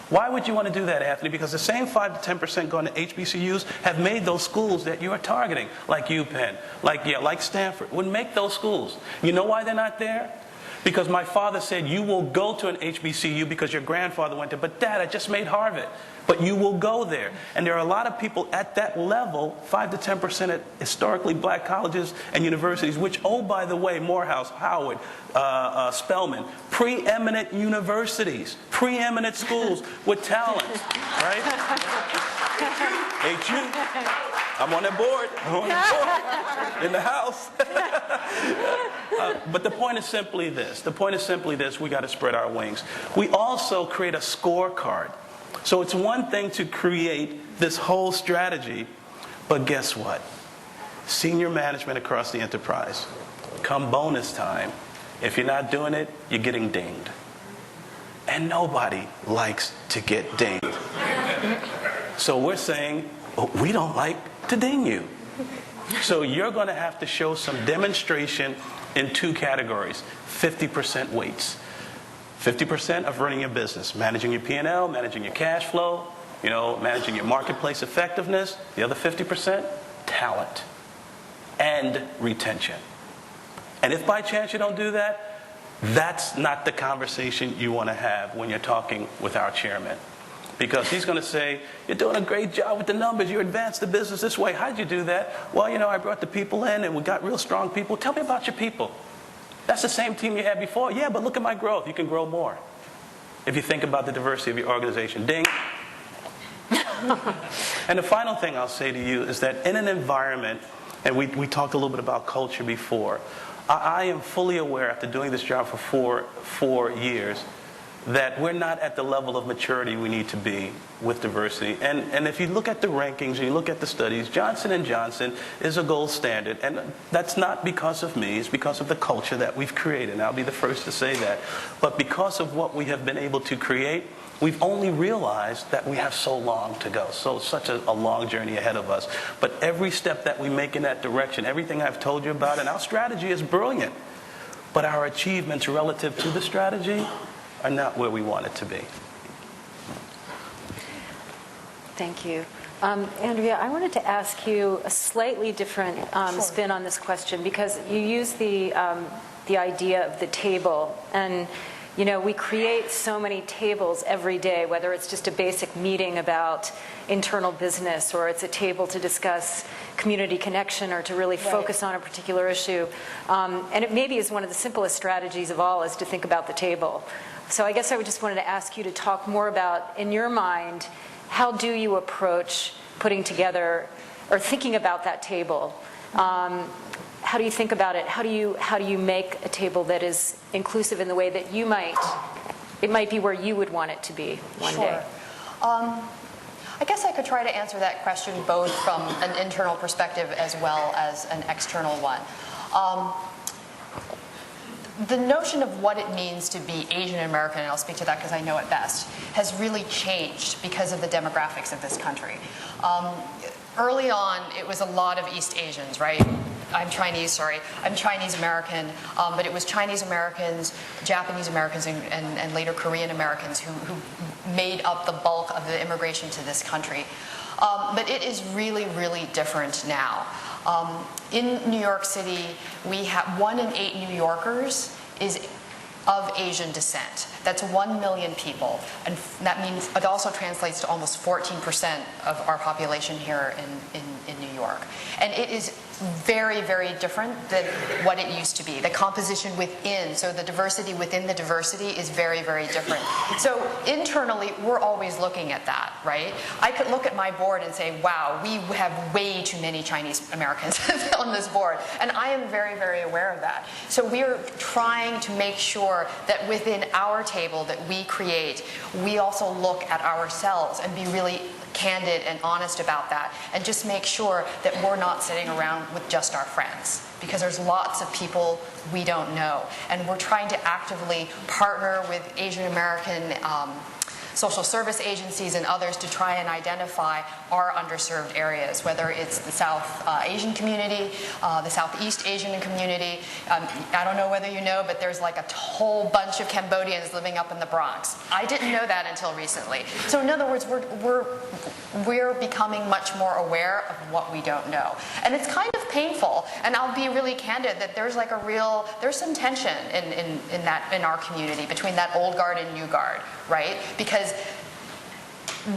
Why would you want to do that, Anthony? Because the same 5 to 10% going to HBCUs have made those schools that you are targeting, like UPenn, like Stanford, would make those schools. You know why they're not there? Because my father said, you will go to an HBCU because your grandfather went there. But Dad, I just made Harvard. But you will go there. And there are a lot of people at that level, 5 to 10% at historically black colleges and universities, which, oh, by the way, Morehouse, Howard, Spelman, preeminent universities, preeminent schools with talent, right? HU. I'm on that board. In the house. But the point is simply this. We got to spread our wings. We also create a scorecard. So it's one thing to create this whole strategy, but guess what? Senior management across the enterprise, come bonus time, if you're not doing it, you're getting dinged. And nobody likes to get dinged. So we're saying, we don't like to ding you. So you're going to have to show some demonstration in 2 categories. 50% weights. 50% of running your business, managing your P&L, managing your cash flow, managing your marketplace effectiveness. The other 50%, talent and retention. And if by chance you don't do that, that's not the conversation you want to have when you're talking with our chairman. Because he's going to say, you're doing a great job with the numbers. You advanced the business this way. How'd you do that? Well, I brought the people in and we got real strong people. Tell me about your people. That's the same team you had before. Yeah, but look at my growth. You can grow more if you think about the diversity of your organization. Ding. And the final thing I'll say to you is that in an environment, and we talked a little bit about culture before, I am fully aware after doing this job for four years that we're not at the level of maturity we need to be with diversity. And if you look at the rankings and you look at the studies, Johnson & Johnson is a gold standard. And that's not because of me. It's because of the culture that we've created. And I'll be the first to say that. But because of what we have been able to create, we've only realized that we have so long to go. So such a long journey ahead of us. But every step that we make in that direction, everything I've told you about, and our strategy is brilliant. But our achievements relative to the strategy are not where we want it to be. Thank you. Andrea, I wanted to ask you a slightly different spin on this question, because you use the idea of the table. And, we create so many tables every day, whether it's just a basic meeting about internal business, or it's a table to discuss community connection, or to really focus on a particular issue. And it maybe is one of the simplest strategies of all, is to think about the table. So I guess I just wanted to ask you to talk more about, in your mind, how do you approach putting together or thinking about that table? How do you think about it? How do you make a table that is inclusive in the way that it might be where you would want it to be one day? I guess I could try to answer that question both from an internal perspective as well as an external one. The notion of what it means to be Asian American, and I'll speak to that because I know it best, has really changed because of the demographics of this country. Early on, it was a lot of East Asians, right? I'm Chinese American, but it was Chinese Americans, Japanese Americans, and later Korean Americans who made up the bulk of the immigration to this country. But it is really, really different now. In New York City, we have 1 in 8 New Yorkers is of Asian descent. That's 1 million people. And that means it also translates to almost 14% of our population here in New York. And it is very, very different than what it used to be. The composition within, so the diversity within the diversity is very, very different. So internally, we're always looking at that, right? I could look at my board and say, wow, we have way too many Chinese Americans on this board. And I am very, very aware of that. So we are trying to make sure that within our table that we create, we also look at ourselves and be really candid and honest about that, and just make sure that we're not sitting around with just our friends, because there's lots of people we don't know, and we're trying to actively partner with Asian American social service agencies and others to try and identify our underserved areas, whether it's the South Asian community, the Southeast Asian community. I don't know whether you know, but there's like a whole bunch of Cambodians living up in the Bronx. I didn't know that until recently. So in other words, we're becoming much more aware of what we don't know. And it's kind of painful, and I'll be really candid that there's like there's some tension in our community between that old guard and new guard, right? Because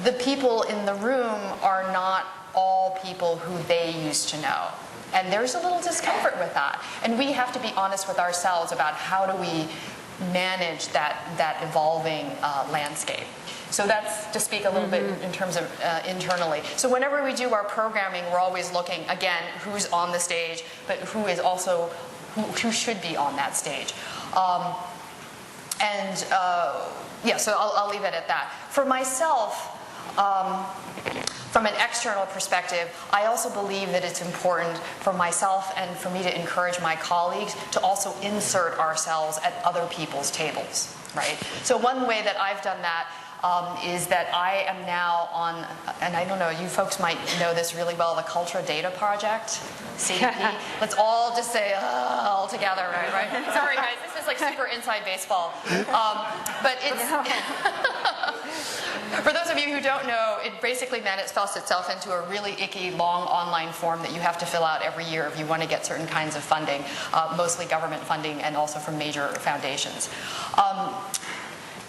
the people in the room are not all people who they used to know. And there's a little discomfort with that. And we have to be honest with ourselves about how do we manage that evolving landscape. So that's to speak a little bit in terms of internally. So whenever we do our programming, we're always looking, again, who's on the stage, but who is also, who should be on that stage. Yeah, so I'll leave it at that. For myself, from an external perspective, I also believe that it's important for myself and for me to encourage my colleagues to also insert ourselves at other people's tables, right? So one way that I've done that is that I am now on, and I don't know, you folks might know this really well, the Culture Data Project, CDP. Let's all just say, all together, right? Sorry, guys, this is like super inside baseball. But it's, for those of you who don't know, it basically manifests itself into a really icky, long online form that you have to fill out every year if you want to get certain kinds of funding, mostly government funding and also from major foundations.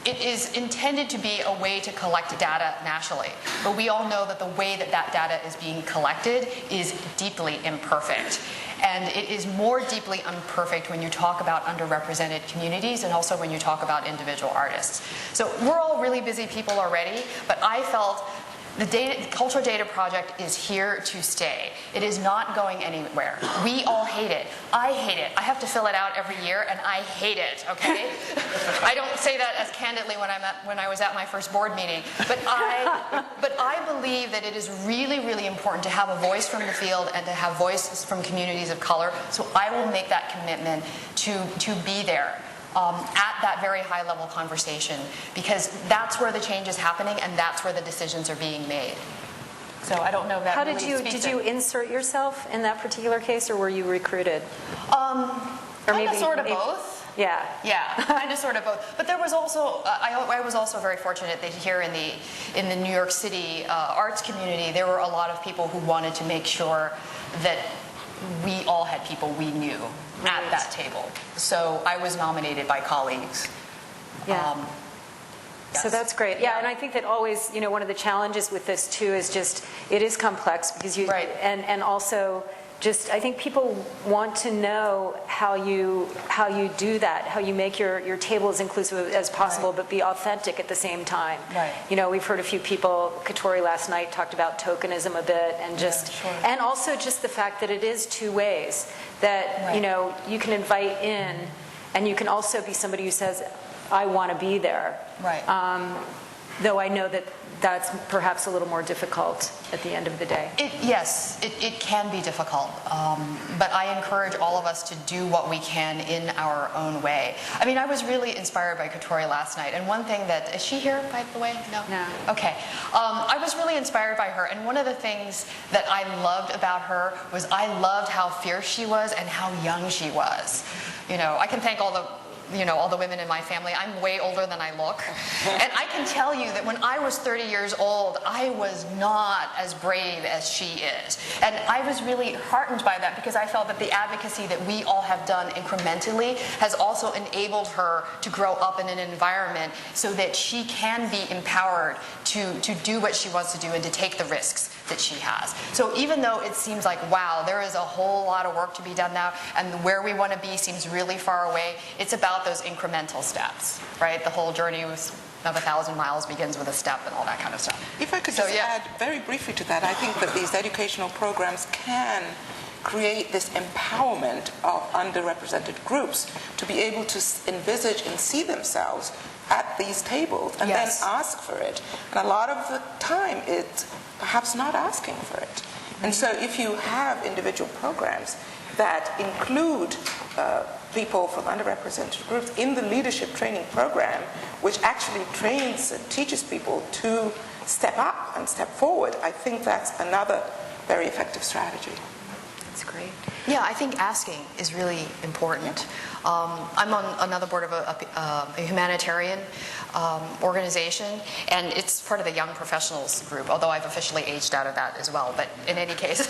It is intended to be a way to collect data nationally, but we all know that the way that that data is being collected is deeply imperfect. And it is more deeply imperfect when you talk about underrepresented communities and also when you talk about individual artists. So we're all really busy people already, but I felt the Culture Data Project is here to stay. It is not going anywhere. We all hate it. I hate it. I have to fill it out every year, and I hate it, okay? I don't say that as candidly when I was at my first board meeting, but I believe that it is really, really important to have a voice from the field and to have voices from communities of color, so I will make that commitment to be there. At that very high level conversation, because that's where the change is happening and that's where the decisions are being made. So I don't know if that How really did you insert yourself in that particular case, or were you recruited? Or maybe sort of both. Yeah. Yeah, kind of sort of both. But there was also, I was also very fortunate that here in the New York City arts community, there were a lot of people who wanted to make sure that we all had people we knew at that table. So I was nominated by colleagues. Yeah. Yes. So that's great. Yeah, and I think that always, one of the challenges with this too is just, it is complex because you, and also just, I think people want to know how you do that, how you make your table as inclusive as possible, but be authentic at the same time. Right. We've heard a few people, Katori last night talked about tokenism a bit, and just, and also just the fact that it is two ways, that, you can invite in, and you can also be somebody who says, I want to be there. Right. Though I know that that's perhaps a little more difficult at the end of the day. Yes, it can be difficult, but I encourage all of us to do what we can in our own way. I mean, I was really inspired by Katori last night, and one thing that, is she here, by the way? No? Okay. I was really inspired by her, and one of the things that I loved about her was I loved how fierce she was and how young she was. I can thank all the women in my family. I'm way older than I look. And I can tell you that when I was 30 years old, I was not as brave as she is. And I was really heartened by that because I felt that the advocacy that we all have done incrementally has also enabled her to grow up in an environment so that she can be empowered to do what she wants to do and to take the risks that she has. So even though it seems like, wow, there is a whole lot of work to be done now, and where we want to be seems really far away, it's about those incremental steps, right? The whole journey of 1,000 miles begins with a step and all that kind of stuff. If I could just add very briefly to that, I think that these educational programs can create this empowerment of underrepresented groups to be able to envisage and see themselves at these tables and then ask for it. And a lot of the time it's perhaps not asking for it. And so if you have individual programs that include people from underrepresented groups in the leadership training program, which actually trains and teaches people to step up and step forward, I think that's another very effective strategy. That's great. Yeah, I think asking is really important. I'm on another board of a humanitarian organization, and it's part of the young professionals group, although I've officially aged out of that as well. But in any case,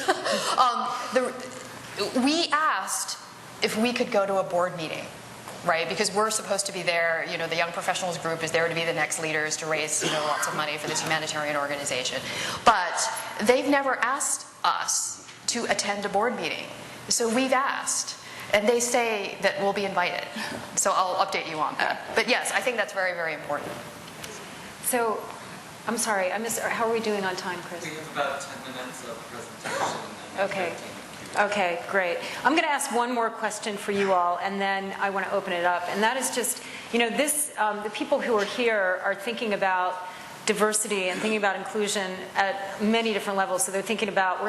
we asked if we could go to a board meeting, right? Because we're supposed to be there, the young professionals group is there to be the next leaders to raise, lots of money for this humanitarian organization. But they've never asked us to attend a board meeting. So we've asked, and they say that we'll be invited. So I'll update you on that. But yes, I think that's very, very important. So, I'm sorry, how are we doing on time, Chris? We have about 10 minutes of presentation. Okay. Okay, great. I'm going to ask one more question for you all, and then I want to open it up. And that is just, the people who are here are thinking about diversity and thinking about inclusion at many different levels. So we're thinking about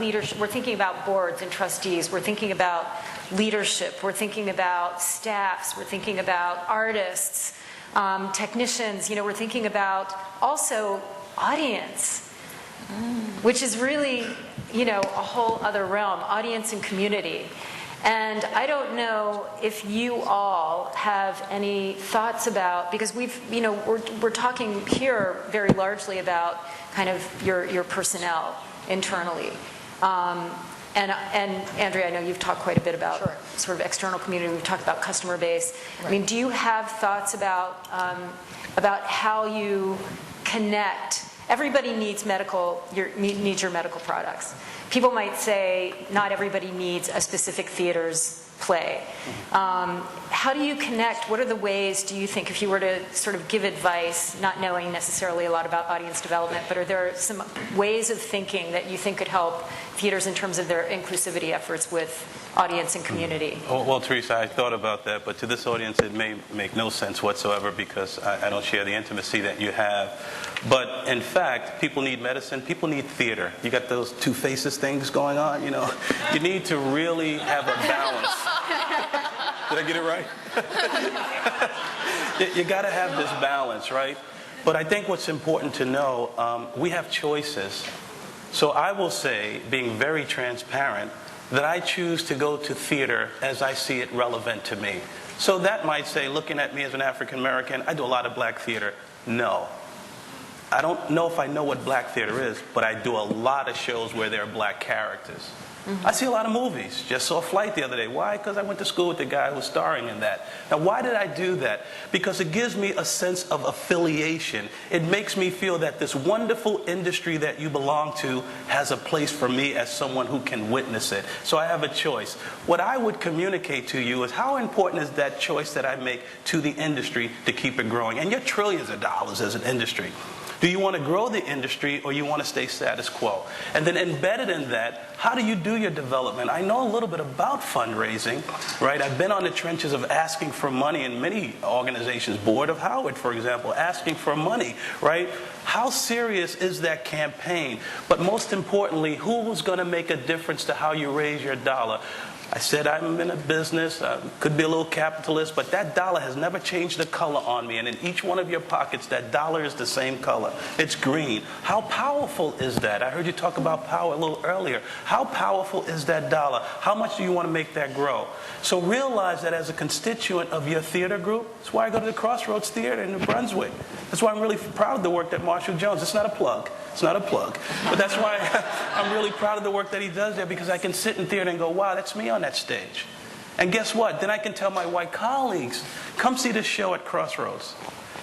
leadership, we're thinking about boards and trustees, we're thinking about leadership, we're thinking about staffs, we're thinking about artists, technicians, we're thinking about also audience, which is really, a whole other realm, audience and community. And I don't know if you all have any thoughts about, because we're talking here very largely about kind of your personnel internally. And Andrea, I know you've talked quite a bit about sort of external community. We've talked about customer base. Right. I mean, do you have thoughts about how you connect? Everybody needs needs your medical products. People might say not everybody needs a specific theater's play. How do you connect? What are the ways, do you think, if you were to sort of give advice, not knowing necessarily a lot about audience development, but are there some ways of thinking that you think could help theaters in terms of their inclusivity efforts with audience and community? Well, Teresa, I thought about that, but to this audience it may make no sense whatsoever because I don't share the intimacy that you have. But in fact, people need medicine, people need theater. You got those two faces things going on, You need to really have a balance. Did I get it right? You got to have this balance, right? But I think what's important to know, we have choices. So I will say, being very transparent, that I choose to go to theater as I see it relevant to me. So that might say, looking at me as an African American, I do a lot of black theater. No. I don't know if I know what black theater is, but I do a lot of shows where there are black characters. I see a lot of movies. Just saw Flight the other day. Why? Because I went to school with the guy who was starring in that. Now, why did I do that? Because it gives me a sense of affiliation. It makes me feel that this wonderful industry that you belong to has a place for me as someone who can witness it. So I have a choice. What I would communicate to you is how important is that choice that I make to the industry to keep it growing? And you're trillions of dollars as an industry. Do you want to grow the industry or you want to stay status quo? And then embedded in that, how do you do your development? I know a little bit about fundraising, right? I've been on the trenches of asking for money in many organizations, Board of Howard, for example, asking for money, right? How serious is that campaign? But most importantly, who's going to make a difference to how you raise your dollar? I said I'm in a business, could be a little capitalist, but that dollar has never changed the color on me. And in each one of your pockets, that dollar is the same color. It's green. How powerful is that? I heard you talk about power a little earlier. How powerful is that dollar? How much do you want to make that grow? So realize that as a constituent of your theater group, that's why I go to the Crossroads Theater in New Brunswick. That's why I'm really proud of the work that Marshall Jones, it's not a plug. It's not a plug. But that's why I'm really proud of the work that he does there, because I can sit in theater and go, wow, that's me on that stage. And guess what? Then I can tell my white colleagues, come see this show at Crossroads.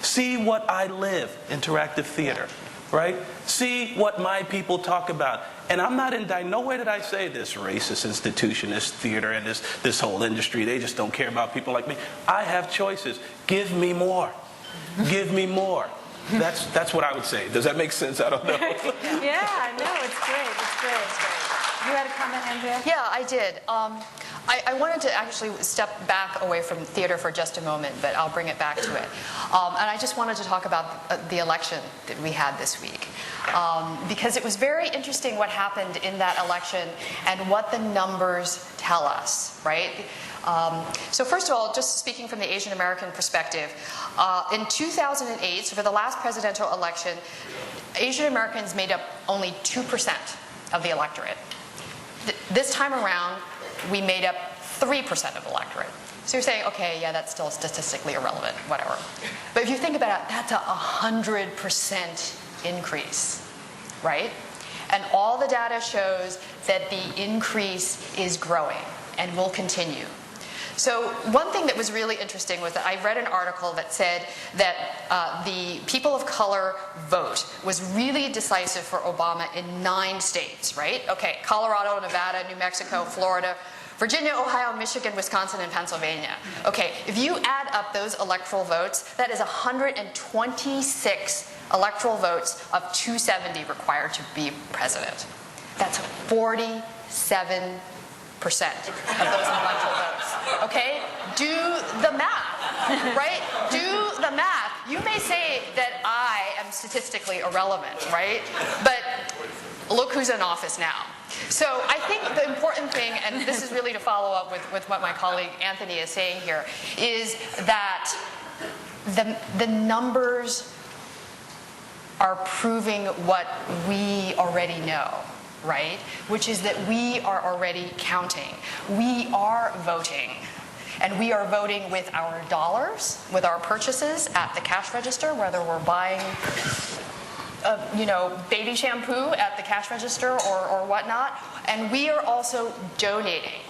See what I live, interactive theater. right? See what my people talk about. And I'm not nowhere did I say this racist institution, this theater, and this whole industry, they just don't care about people like me. I have choices. Give me more. Give me more. That's what I would say. Does that make sense? I don't know. Yeah, no, it's great. It's great. It's great. You had a comment, Andrea? Yeah, I did. I wanted to actually step back away from theater for just a moment, but I'll bring it back to it. And I just wanted to talk about the election that we had this week. Because it was very interesting what happened in that election and what the numbers tell us, right? So first of all, just speaking from the Asian American perspective, in 2008, so for the last presidential election, Asian Americans made up only 2% of the electorate. This time around, we made up 3% of the electorate. So you're saying, okay, yeah, that's still statistically irrelevant, whatever. But if you think about it, that's a 100% increase, right? And all the data shows that the increase is growing and will continue. So one thing that was really interesting was that I read an article that said that the people of color vote was really decisive for Obama in 9 states, right? Okay, Colorado, Nevada, New Mexico, Florida, Virginia, Ohio, Michigan, Wisconsin, and Pennsylvania. Okay, if you add up those electoral votes, that is 126 electoral votes of 270 required to be president. That's 47% of those electoral votes. Okay? Do the math, right? Do the math. You may say that I am statistically irrelevant, right? But look who's in office now. So I think the important thing, and this is really to follow up with what my colleague Anthony is saying here, is that the numbers are proving what we already know, right? Which is that we are already counting. We are voting. And we are voting with our dollars, with our purchases at the cash register, whether we're buying baby shampoo at the cash register or whatnot. And we are also donating.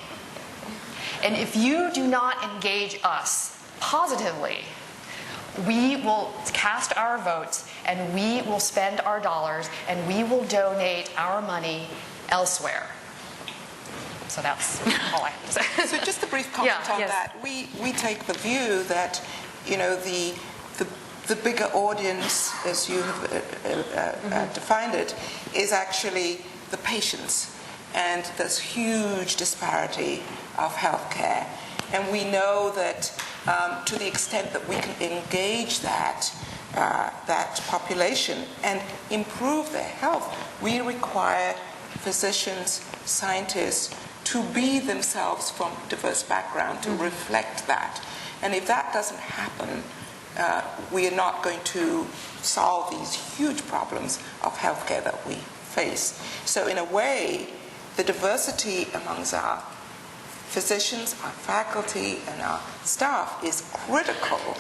And if you do not engage us positively, we will cast our votes and we will spend our dollars and we will donate our money elsewhere. So that's all I have to say. So just a brief comment on that. We take the view that, the bigger audience, as you have defined it, is actually the patients. And there's huge disparity of healthcare. And we know that to the extent that we can engage that population and improve their health, we require physicians, scientists to be themselves from diverse background, to reflect that. And if that doesn't happen, we are not going to solve these huge problems of healthcare that we face. So in a way, the diversity amongst our physicians, our faculty, and our staff is critical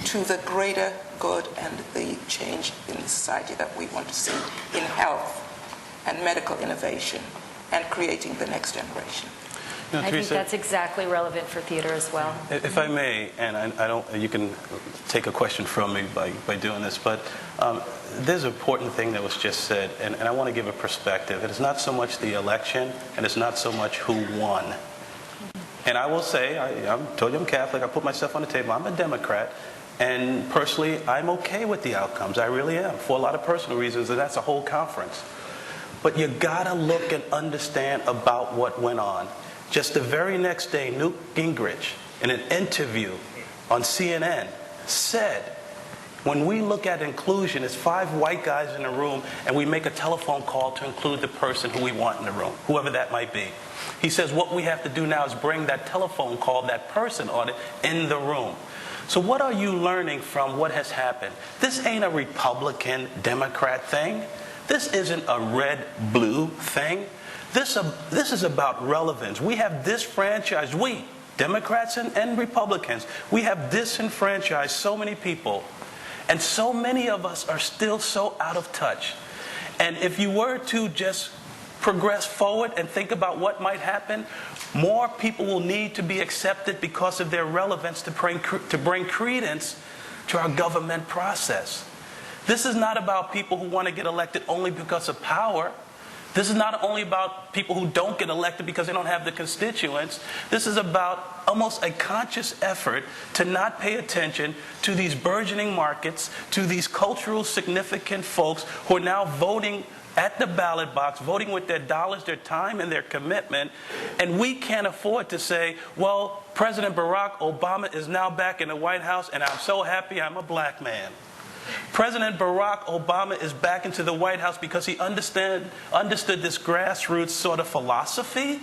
to the greater good and the change in the society that we want to see in health and medical innovation and creating the next generation. I think that's exactly relevant for theater as well. If I may, and I don't, you can take a question from me by doing this, but there's an important thing that was just said, and I want to give a perspective. It is not so much the election, and it's not so much who won. And I will say, I told you I'm Catholic, I put myself on the table, I'm a Democrat, and personally, I'm okay with the outcomes. I really am, for a lot of personal reasons, and that's a whole conference. But you gotta look and understand about what went on. Just the very next day, Newt Gingrich, in an interview on CNN, said, when we look at inclusion, it's 5 white guys in a room, and we make a telephone call to include the person who we want in the room, whoever that might be. He says what we have to do now is bring that telephone call, that person on it, in the room. So what are you learning from what has happened? This ain't a Republican, Democrat thing. This isn't a red-blue thing. This is about relevance. We have disenfranchised, we, Democrats and Republicans, we have disenfranchised so many people. And so many of us are still so out of touch. And if you were to just progress forward and think about what might happen, more people will need to be accepted because of their relevance to bring credence to our government process. This is not about people who want to get elected only because of power. This is not only about people who don't get elected because they don't have the constituents. This is about almost a conscious effort to not pay attention to these burgeoning markets, to these cultural significant folks who are now voting at the ballot box, voting with their dollars, their time, and their commitment. And we can't afford to say, well, President Barack Obama is now back in the White House, and I'm so happy I'm a black man. President Barack Obama is back into the White House because he understood this grassroots sort of philosophy,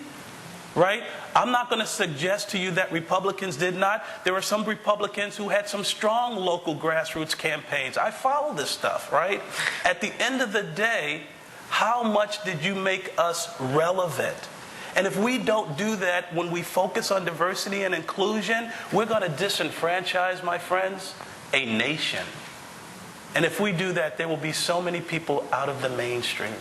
right? I'm not going to suggest to you that Republicans did not. There were some Republicans who had some strong local grassroots campaigns. I follow this stuff, right? At the end of the day, how much did you make us relevant? And if we don't do that when we focus on diversity and inclusion, we're going to disenfranchise, my friends, a nation. And if we do that, there will be so many people out of the mainstream.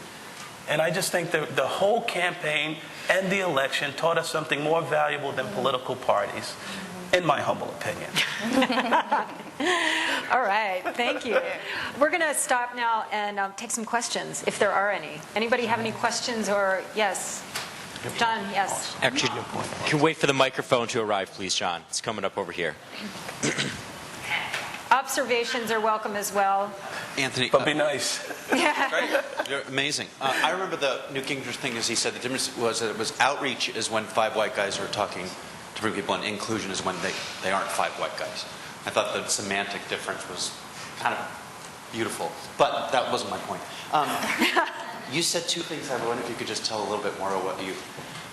And I just think that the whole campaign and the election taught us something more valuable than political parties, in my humble opinion. All right, thank you. We're going to stop now and take some questions, if there are any. Anybody have any questions or, yes? John, yes. Actually, can we wait for the microphone to arrive, please, John? It's coming up over here. Observations are welcome as well. Anthony. But be nice. Right? You're amazing. I remember the Newt Gingrich thing, as he said, the difference was that it was outreach is when 5 white guys are talking to bring people in. Inclusion is when they aren't 5 white guys. I thought the semantic difference was kind of beautiful. But that wasn't my point. You said 2 things. I wonder if you could just tell a little bit more of what you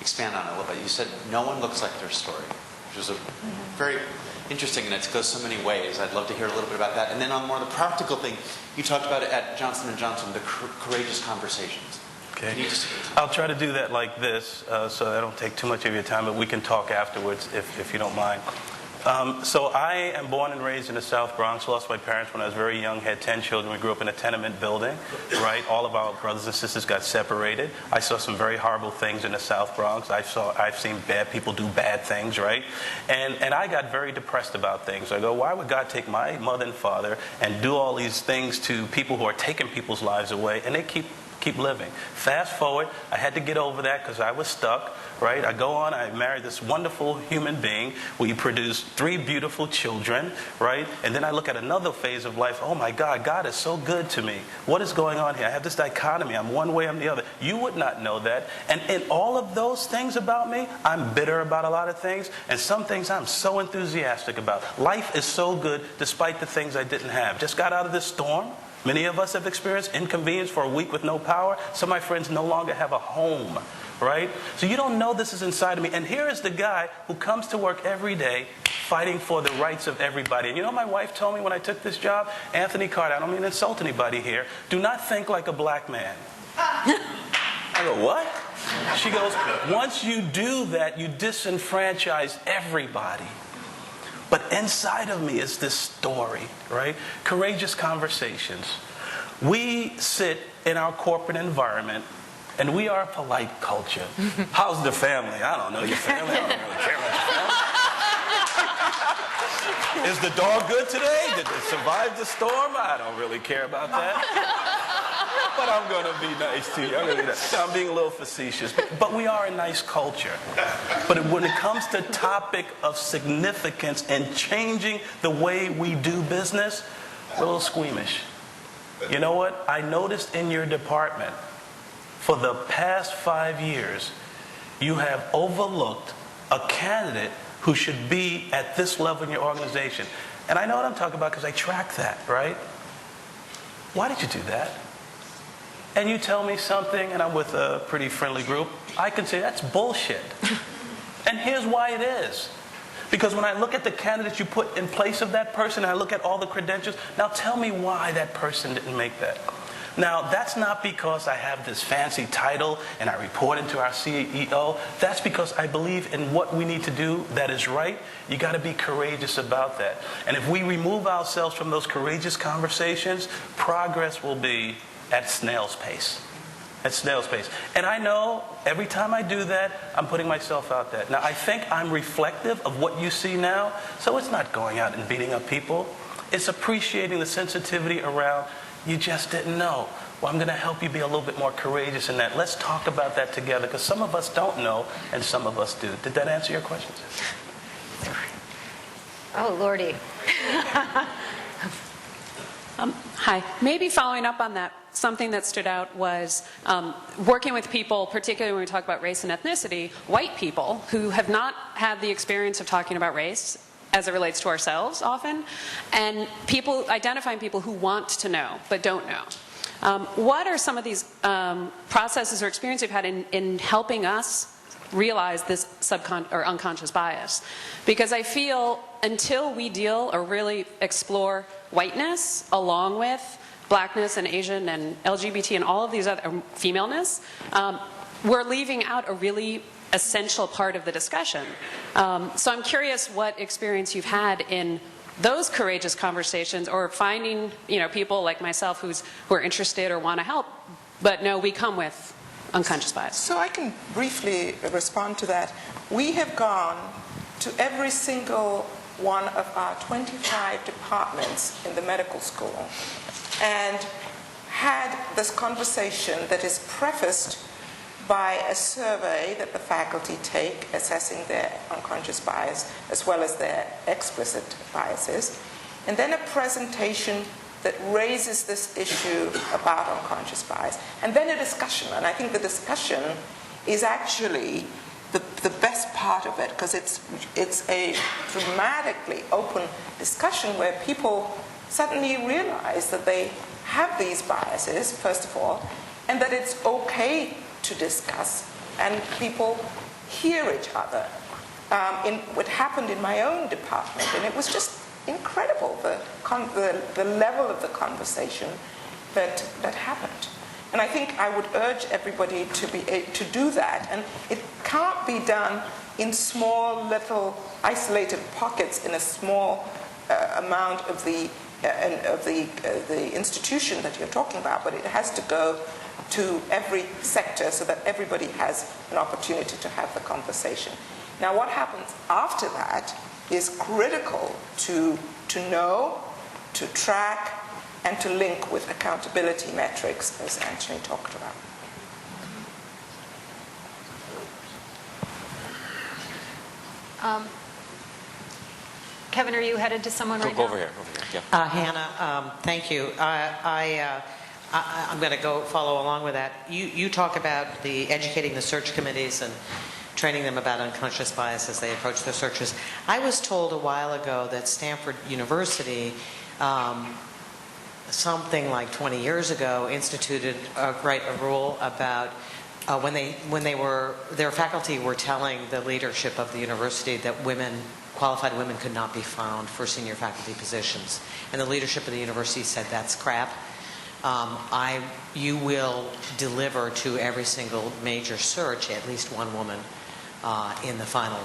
expand on it a little bit. You said no one looks like their story, which was a very interesting, and it goes so many ways. I'd love to hear a little bit about that. And then on more of the practical thing, you talked about it at Johnson & Johnson, the courageous conversations. Okay. I'll try to do that like this, so I don't take too much of your time, but we can talk afterwards if you don't mind. So I am born and raised in the South Bronx. Lost my parents when I was very young. Had 10 children. We grew up in a tenement building, right? All of our brothers and sisters got separated. I saw some very horrible things in the South Bronx. I've seen bad people do bad things, right? And I got very depressed about things. I go, why would God take my mother and father and do all these things to people who are taking people's lives away, and they keep living? Fast forward, I had to get over that because I was stuck, right? I go on, I married this wonderful human being. We produced 3 beautiful children, right? And then I look at another phase of life. Oh my God, God is so good to me. What is going on here? I have this dichotomy. I'm one way, I'm the other. You would not know that. And in all of those things about me, I'm bitter about a lot of things. And some things I'm so enthusiastic about. Life is so good despite the things I didn't have. Just got out of this storm. Many of us have experienced inconvenience for a week with no power. Some of my friends no longer have a home, right? So you don't know this is inside of me. And here is the guy who comes to work every day fighting for the rights of everybody. And you know what my wife told me when I took this job? Anthony Carter, I don't mean to insult anybody here. Do not think like a black man. I go, what? She goes, once you do that, you disenfranchise everybody. But inside of me is this story, right? Courageous conversations. We sit in our corporate environment, and we are a polite culture. How's the family? I don't know your family. I don't really care about your family. Is the dog good today? Did it survive the storm? I don't really care about that. But I'm going to be nice to you. I'm being a little facetious. But we are a nice culture. But when it comes to topic of significance and changing the way we do business, we're a little squeamish. You know what? I noticed in your department, for the past 5 years, you have overlooked a candidate who should be at this level in your organization. And I know what I'm talking about because I track that, right? Why did you do that? And you tell me something, and I'm with a pretty friendly group, I can say that's bullshit. And here's why it is. Because when I look at the candidates you put in place of that person, and I look at all the credentials, now tell me why that person didn't make that. Now, that's not because I have this fancy title and I report into our CEO. That's because I believe in what we need to do that is right. You got to be courageous about that. And if we remove ourselves from those courageous conversations, progress will be at snail's pace. At snail's pace. And I know every time I do that, I'm putting myself out there. Now, I think I'm reflective of what you see now, so it's not going out and beating up people. It's appreciating the sensitivity around You just didn't know. Well, I'm going to help you be a little bit more courageous in that. Let's talk about that together, because some of us don't know and some of us do. Did that answer your questions? Oh, Lordy. Hi. Maybe following up on that, something that stood out was working with people, particularly when we talk about race and ethnicity, white people who have not had the experience of talking about race as it relates to ourselves often, and identifying people who want to know but don't know. What are some of these processes or experiences you've had in helping us realize this or unconscious bias? Because I feel until we deal or really explore whiteness along with blackness and Asian and LGBT and all of these other femaleness, we're leaving out a really essential part of the discussion. So I'm curious what experience you've had in those courageous conversations, or finding people like myself who are interested or want to help, but no, we come with unconscious bias. So I can briefly respond to that. We have gone to every single one of our 25 departments in the medical school and had this conversation that is prefaced by a survey that the faculty take assessing their unconscious bias as well as their explicit biases, and then a presentation that raises this issue about unconscious bias, and then a discussion. And I think the discussion is actually the best part of it, because it's a dramatically open discussion where people suddenly realize that they have these biases, first of all, and that it's okay to discuss, and people hear each other. What happened in my own department, and it was just incredible, the level of the conversation that happened. And I think I would urge everybody to do that. And it can't be done in small, little, isolated pockets in a small amount of the institution that you're talking about, but it has to go to every sector so that everybody has an opportunity to have the conversation. Now, what happens after that is critical to know, to track, and to link with accountability metrics, as Anthony talked about. Kevin, are you headed to someone right now? Over here. Yeah. Hannah, thank you. I'm going to go follow along with that. You talk about the educating the search committees and training them about unconscious bias as they approach their searches. I was told a while ago that Stanford University, something like 20 years ago, instituted a rule about when their faculty were telling the leadership of the university that qualified women could not be found for senior faculty positions. And the leadership of the university said, that's crap. You will deliver to every single major search at least one woman in the final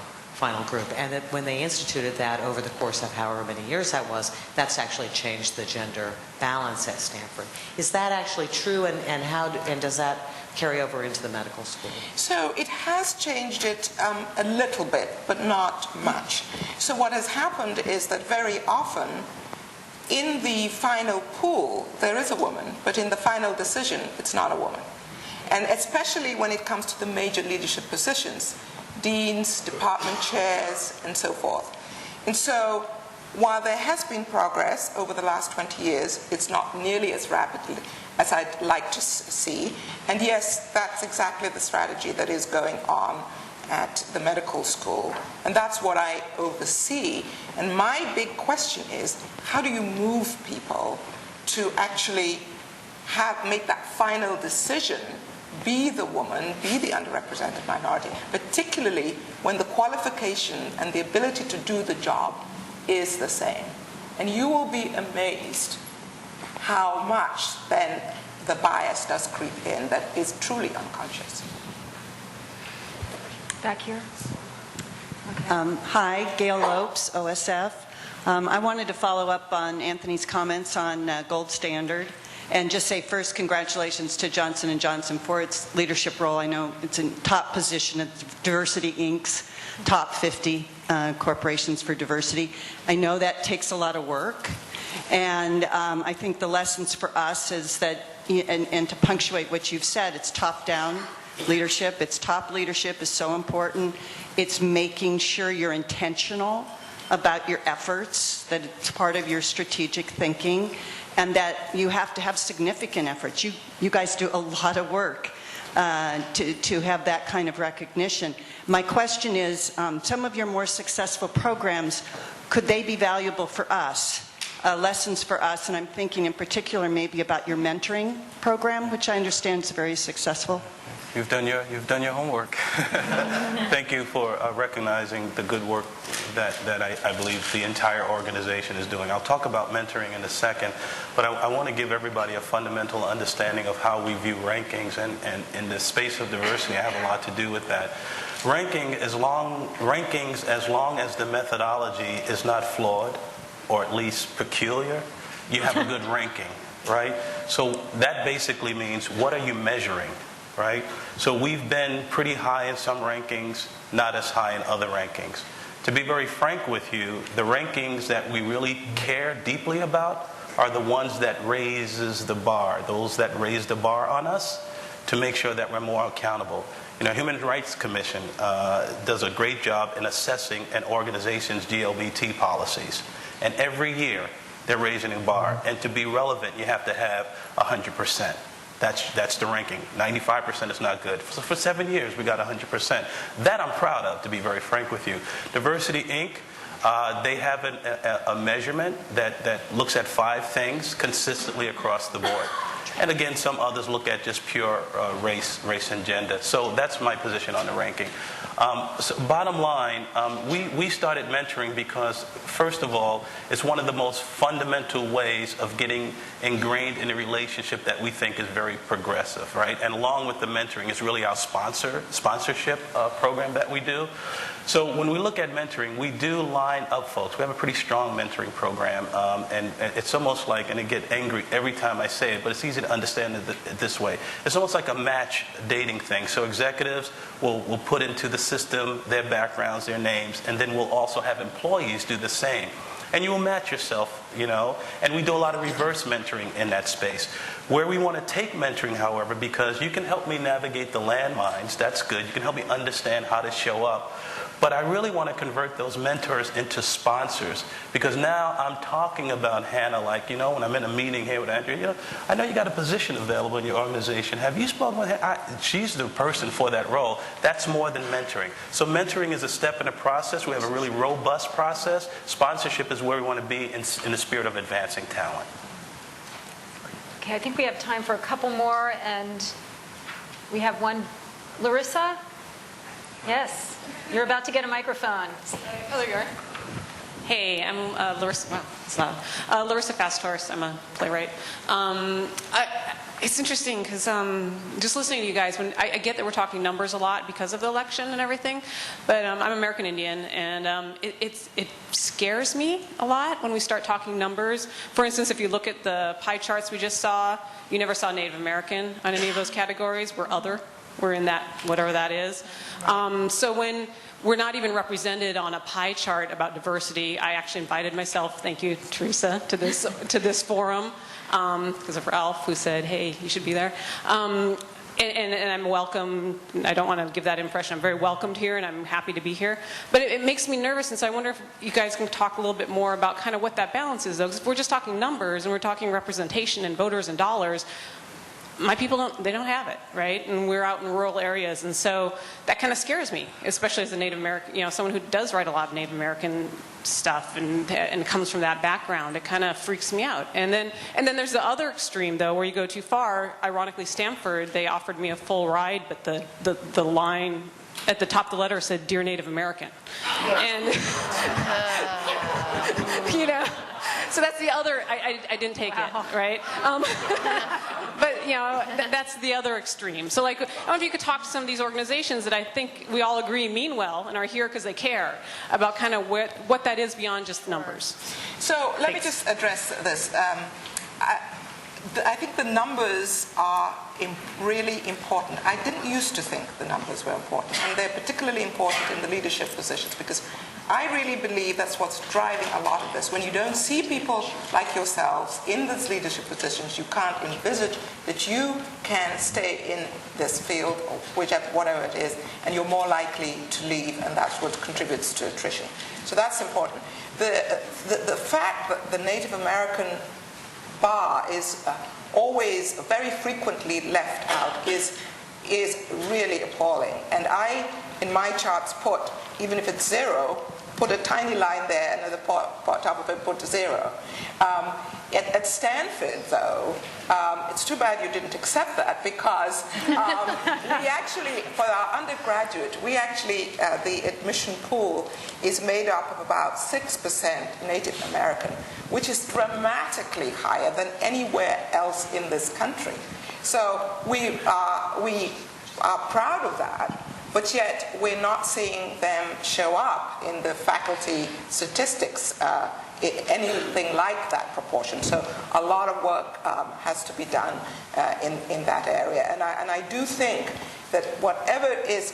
group. And that when they instituted that over the course of however many years that was, that's actually changed the gender balance at Stanford. Is that actually true, and does that carry over into the medical school? So it has changed it a little bit, but not much. So what has happened is that very often in the final pool, there is a woman, but in the final decision, it's not a woman. And especially when it comes to the major leadership positions, deans, department chairs, and so forth. And so while there has been progress over the last 20 years, it's not nearly as rapidly as I'd like to see. And yes, that's exactly the strategy that is going on at the medical school. And that's what I oversee. And my big question is, how do you move people to actually make that final decision, be the woman, be the underrepresented minority, particularly when the qualification and the ability to do the job is the same. And you will be amazed how much then the bias does creep in that is truly unconscious. Back here. Okay. Hi, Gail Lopes, OSF. I wanted to follow up on Anthony's comments on gold standard and just say first congratulations to Johnson & Johnson for its leadership role. I know it's in top position at Diversity Inc.'s top 50 corporations for diversity. I know that takes a lot of work. And I think the lessons for us is that, and to punctuate what you've said, it's top-down leadership. It's top leadership is so important. It's making sure you're intentional about your efforts, that it's part of your strategic thinking, and that you have to have significant efforts. You guys do a lot of work to have that kind of recognition. My question is, some of your more successful programs, could they be valuable for us? Lessons for us, and I'm thinking in particular maybe about your mentoring program, which I understand is very successful. You've done your homework. Thank you for recognizing the good work that I believe the entire organization is doing. I'll talk about mentoring in a second, but I want to give everybody a fundamental understanding of how we view rankings, and in the space of diversity, I have a lot to do with that. Rankings, as long as the methodology is not flawed, or at least peculiar, you have a good ranking, right? So that basically means, what are you measuring? Right? So we've been pretty high in some rankings, not as high in other rankings. To be very frank with you, the rankings that we really care deeply about are the ones that raises the bar, those that raise the bar on us to make sure that we're more accountable. You know, Human Rights Commission does a great job in assessing an organization's GLBT policies. And every year, they're raising the bar. And to be relevant, you have to have 100%. That's the ranking. 95% is not good. So for 7 years, we got 100%. That I'm proud of, to be very frank with you. Diversity, Inc., they have a measurement that looks at 5 things consistently across the board. And again, some others look at just pure race and gender. So that's my position on the ranking. So bottom line, we started mentoring because, first of all, it's one of the most fundamental ways of getting ingrained in a relationship that we think is very progressive, right? And along with the mentoring, it's really our sponsorship program that we do. So when we look at mentoring, we do line up folks. We have a pretty strong mentoring program, and it's almost like, and I get angry every time I say it, but it's easy to understand it this way. It's almost like a match dating thing. So executives will put into the system their backgrounds, their names, and then we'll also have employees do the same. And you will match yourself, you know, and we do a lot of reverse mentoring in that space. Where we want to take mentoring, however, because you can help me navigate the landmines, that's good. You can help me understand how to show up. But I really want to convert those mentors into sponsors, because now I'm talking about Hannah like, you know, when I'm in a meeting here with Andrea, you know, I know you got a position available in your organization. Have you spoken with her? She's the person for that role. That's more than mentoring. So mentoring is a step in the process. We have a really robust process. Sponsorship is where we want to be in the spirit of advancing talent. Okay, I think we have time for a couple more, and we have one. Larissa? Yes. You're about to get a microphone. Oh, there you are. Hey, I'm Larissa. Well, it's not. Larissa Fasthorst. I'm a playwright. It's interesting because just listening to you guys, when I get that we're talking numbers a lot because of the election and everything, but I'm American Indian, and it scares me a lot when we start talking numbers. For instance, if you look at the pie charts we just saw, you never saw Native American on any of those categories. We're other. We're in that, whatever that is. So when we're not even represented on a pie chart about diversity, I actually invited myself, thank you, Teresa, to this forum, because of Ralph, who said, hey, you should be there. And I'm welcome. I don't want to give that impression. I'm very welcomed here, and I'm happy to be here. But it makes me nervous, and so I wonder if you guys can talk a little bit more about kind of what that balance is, though. Because if we're just talking numbers, and we're talking representation and voters and dollars, my people don't have it, right? And we're out in rural areas, and so that kind of scares me, especially as a Native American, you know, someone who does write a lot of Native American stuff and comes from that background. It kind of freaks me out. And then there's the other extreme, though, where you go too far. Ironically, Stanford, they offered me a full ride, but the line at the top of the letter said, "Dear Native American," and you know. So that's the other, I didn't take it, right? But, you know, that's the other extreme. So, like, I wonder if you could talk to some of these organizations that I think we all agree mean well and are here because they care about kind of what that is beyond just numbers. So let me just address this. I think the numbers are really important. I didn't used to think the numbers were important, and they're particularly important in the leadership positions because I really believe that's what's driving a lot of this. When you don't see people like yourselves in these leadership positions, you can't envisage that you can stay in this field, or whatever it is, and you're more likely to leave, and that's what contributes to attrition. So that's important. The fact that the Native American bar is always very frequently left out is really appalling. And I, in my charts, put, even if it's 0, put a tiny line there, and at the top of it put 0. At Stanford, though, it's too bad you didn't accept that, because we actually, for our undergraduate, the admission pool is made up of about 6% Native American, which is dramatically higher than anywhere else in this country. So we are proud of that, but yet we're not seeing them show up in the faculty statistics, anything like that proportion. So a lot of work has to be done in that area. And I do think that whatever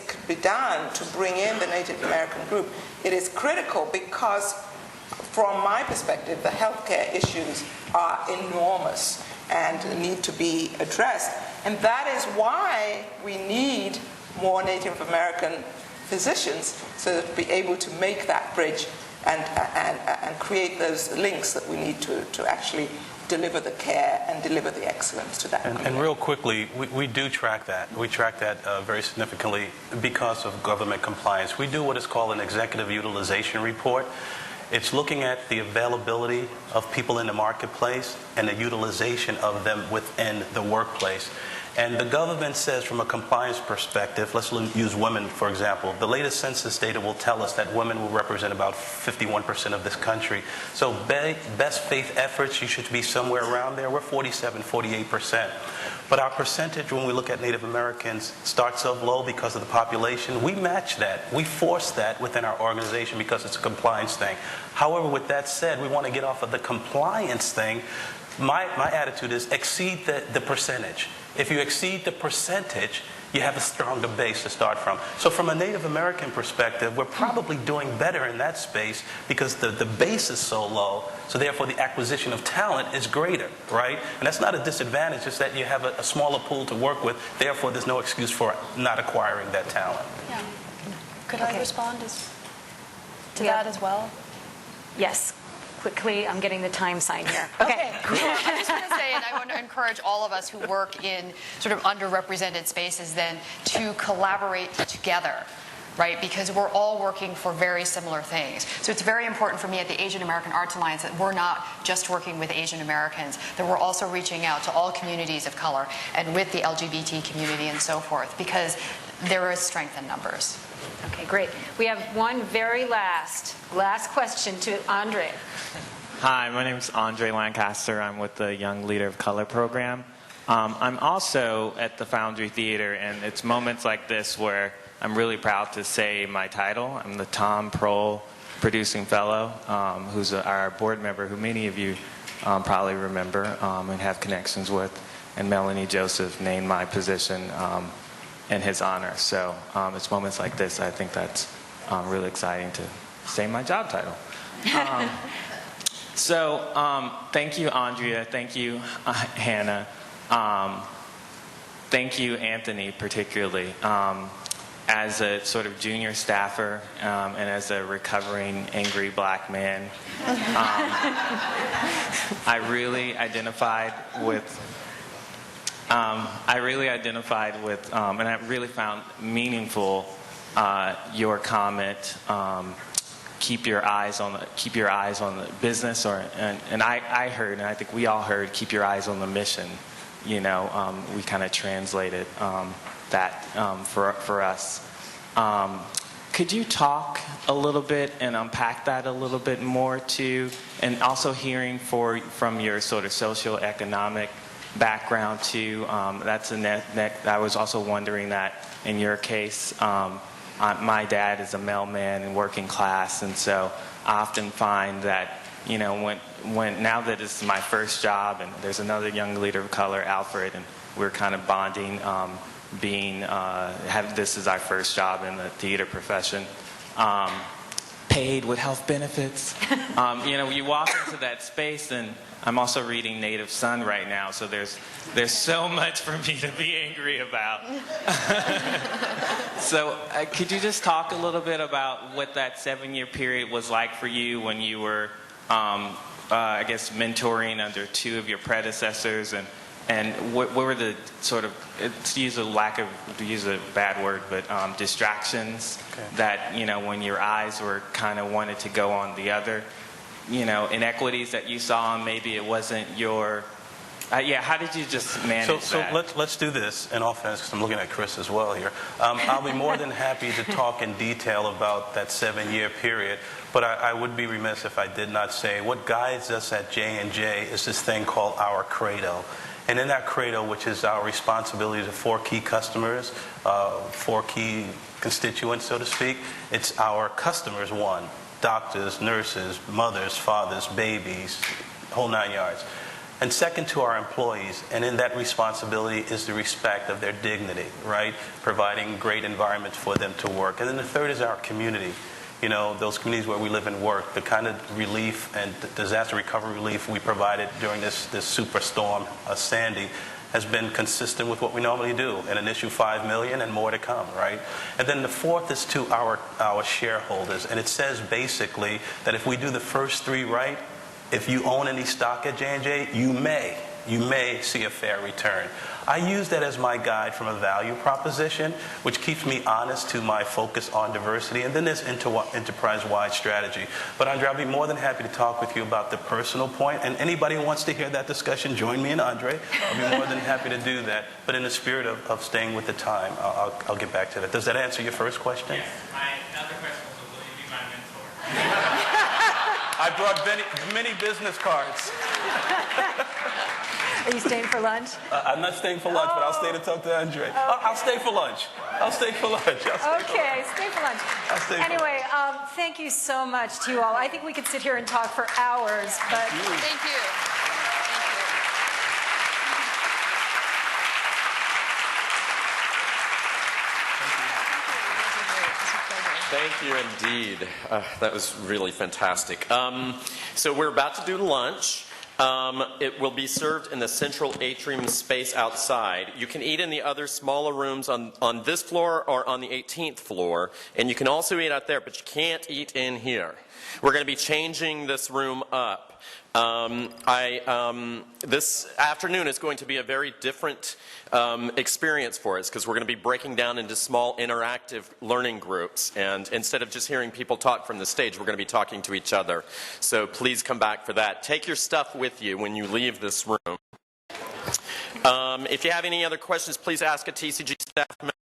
could be done to bring in the Native American group, it is critical, because from my perspective, the healthcare issues are enormous and need to be addressed. And that is why we need more Native American physicians, so to be able to make that bridge and create those links that we need to actually deliver the care and deliver the excellence to that. And real quickly, we do track that. We track that very significantly because of government compliance. We do what is called an executive utilization report. It's looking at the availability of people in the marketplace and the utilization of them within the workplace. And the government says, from a compliance perspective, let's use women, for example. The latest census data will tell us that women will represent about 51% of this country. So best faith efforts, you should be somewhere around there. We're 47, 48%. But our percentage, when we look at Native Americans, starts off low because of the population. We match that. We force that within our organization because it's a compliance thing. However, with that said, we want to get off of the compliance thing. My attitude is exceed the percentage. If you exceed the percentage, you have a stronger base to start from. So from a Native American perspective, we're probably doing better in that space because the base is so low, so therefore the acquisition of talent is greater, right? And that's not a disadvantage, it's that you have a smaller pool to work with, therefore there's no excuse for not acquiring that talent. Yeah. Could I respond to that as well? Yes. Quickly, I'm getting the time sign here. Okay. Cool. I'm just going to say, and I want to encourage all of us who work in sort of underrepresented spaces then to collaborate together, right? Because we're all working for very similar things. So it's very important for me at the Asian American Arts Alliance that we're not just working with Asian Americans, that we're also reaching out to all communities of color and with the LGBT community and so forth, because there is strength in numbers. Okay, great. We have one very last question to Andre. Hi, my name is Andre Lancaster. I'm with the Young Leader of Color program. I'm also at the Foundry Theater, and it's moments like this where I'm really proud to say my title. I'm the Tom Prohl Producing Fellow, who's our board member, who many of you probably remember and have connections with, and Melanie Joseph named my position in his honor. So it's moments like this, I think that's really exciting to say my job title. So thank you, Andrea. Thank you, Hannah. Thank you, Anthony, particularly. As a sort of junior staffer and as a recovering angry black man, I really identified with and I really found meaningful your comment. Keep your eyes on the business, and I heard, and I think we all heard, keep your eyes on the mission. You know, we kind of translated that for us. Could you talk a little bit and unpack that a little bit more too, and also hearing from your sort of socioeconomic background too? I was also wondering that in your case. My dad is a mailman and working class, and so I often find that, you know, when now that it's my first job, and there's another young leader of color, Alfred, and we're kind of bonding, this is our first job in the theater profession. paid with health benefits. You walk into that space, and I'm also reading Native Son right now, so there's so much for me to be angry about. So could you just talk a little bit about what that 7-year period was like for you when you were, I guess, mentoring under 2 of your predecessors, and what were the sort of, to use a bad word, but distractions that, when your eyes were kind of wanted to go on the other, inequities that you saw, and maybe it wasn't your, how did you just manage that? So let's do this, in all fairness, because I'm looking at Chris as well here. I'll be more than happy to talk in detail about that 7-year period, but I would be remiss if I did not say what guides us at J&J is this thing called our credo. And in that credo, which is our responsibility to 4 key customers, 4 key constituents, so to speak, it's our customers, 1, doctors, nurses, mothers, fathers, babies, whole 9 yards. And second, to our employees, and in that responsibility is the respect of their dignity, right? Providing great environments for them to work. And then the third is our community. Those communities where we live and work, the kind of relief and disaster recovery relief we provided during this superstorm, Sandy, has been consistent with what we normally do, and an issue $5 million and more to come, right? And then the fourth is to our shareholders, and it says basically that if we do the first 3 right, if you own any stock at J&J, you may see a fair return. I use that as my guide from a value proposition, which keeps me honest to my focus on diversity. And then there's enterprise-wide strategy. But Andre, I'll be more than happy to talk with you about the personal point. And anybody who wants to hear that discussion, join me and Andre. I'll be more than happy to do that. But in the spirit of staying with the time, I'll get back to that. Does that answer your first question? Yes. My other question was, will you be my mentor? I brought many business cards. Are you staying for lunch? I'm not staying for lunch, but I'll stay to talk to Andre. Okay. I'll stay for lunch. Stay for lunch. Anyway, thank you so much to you all. I think we could sit here and talk for hours, but Thank you. Thank you indeed. That was really fantastic. So we're about to do lunch. It will be served in the central atrium space outside. You can eat in the other smaller rooms on this floor or on the 18th floor, and you can also eat out there, but you can't eat in here. We're going to be changing this room up. This afternoon is going to be a very different experience for us, because we're going to be breaking down into small interactive learning groups, and instead of just hearing people talk from the stage, we're going to be talking to each other. So please come back for that. Take your stuff with you when you leave this room. If you have any other questions, please ask a TCG staff member.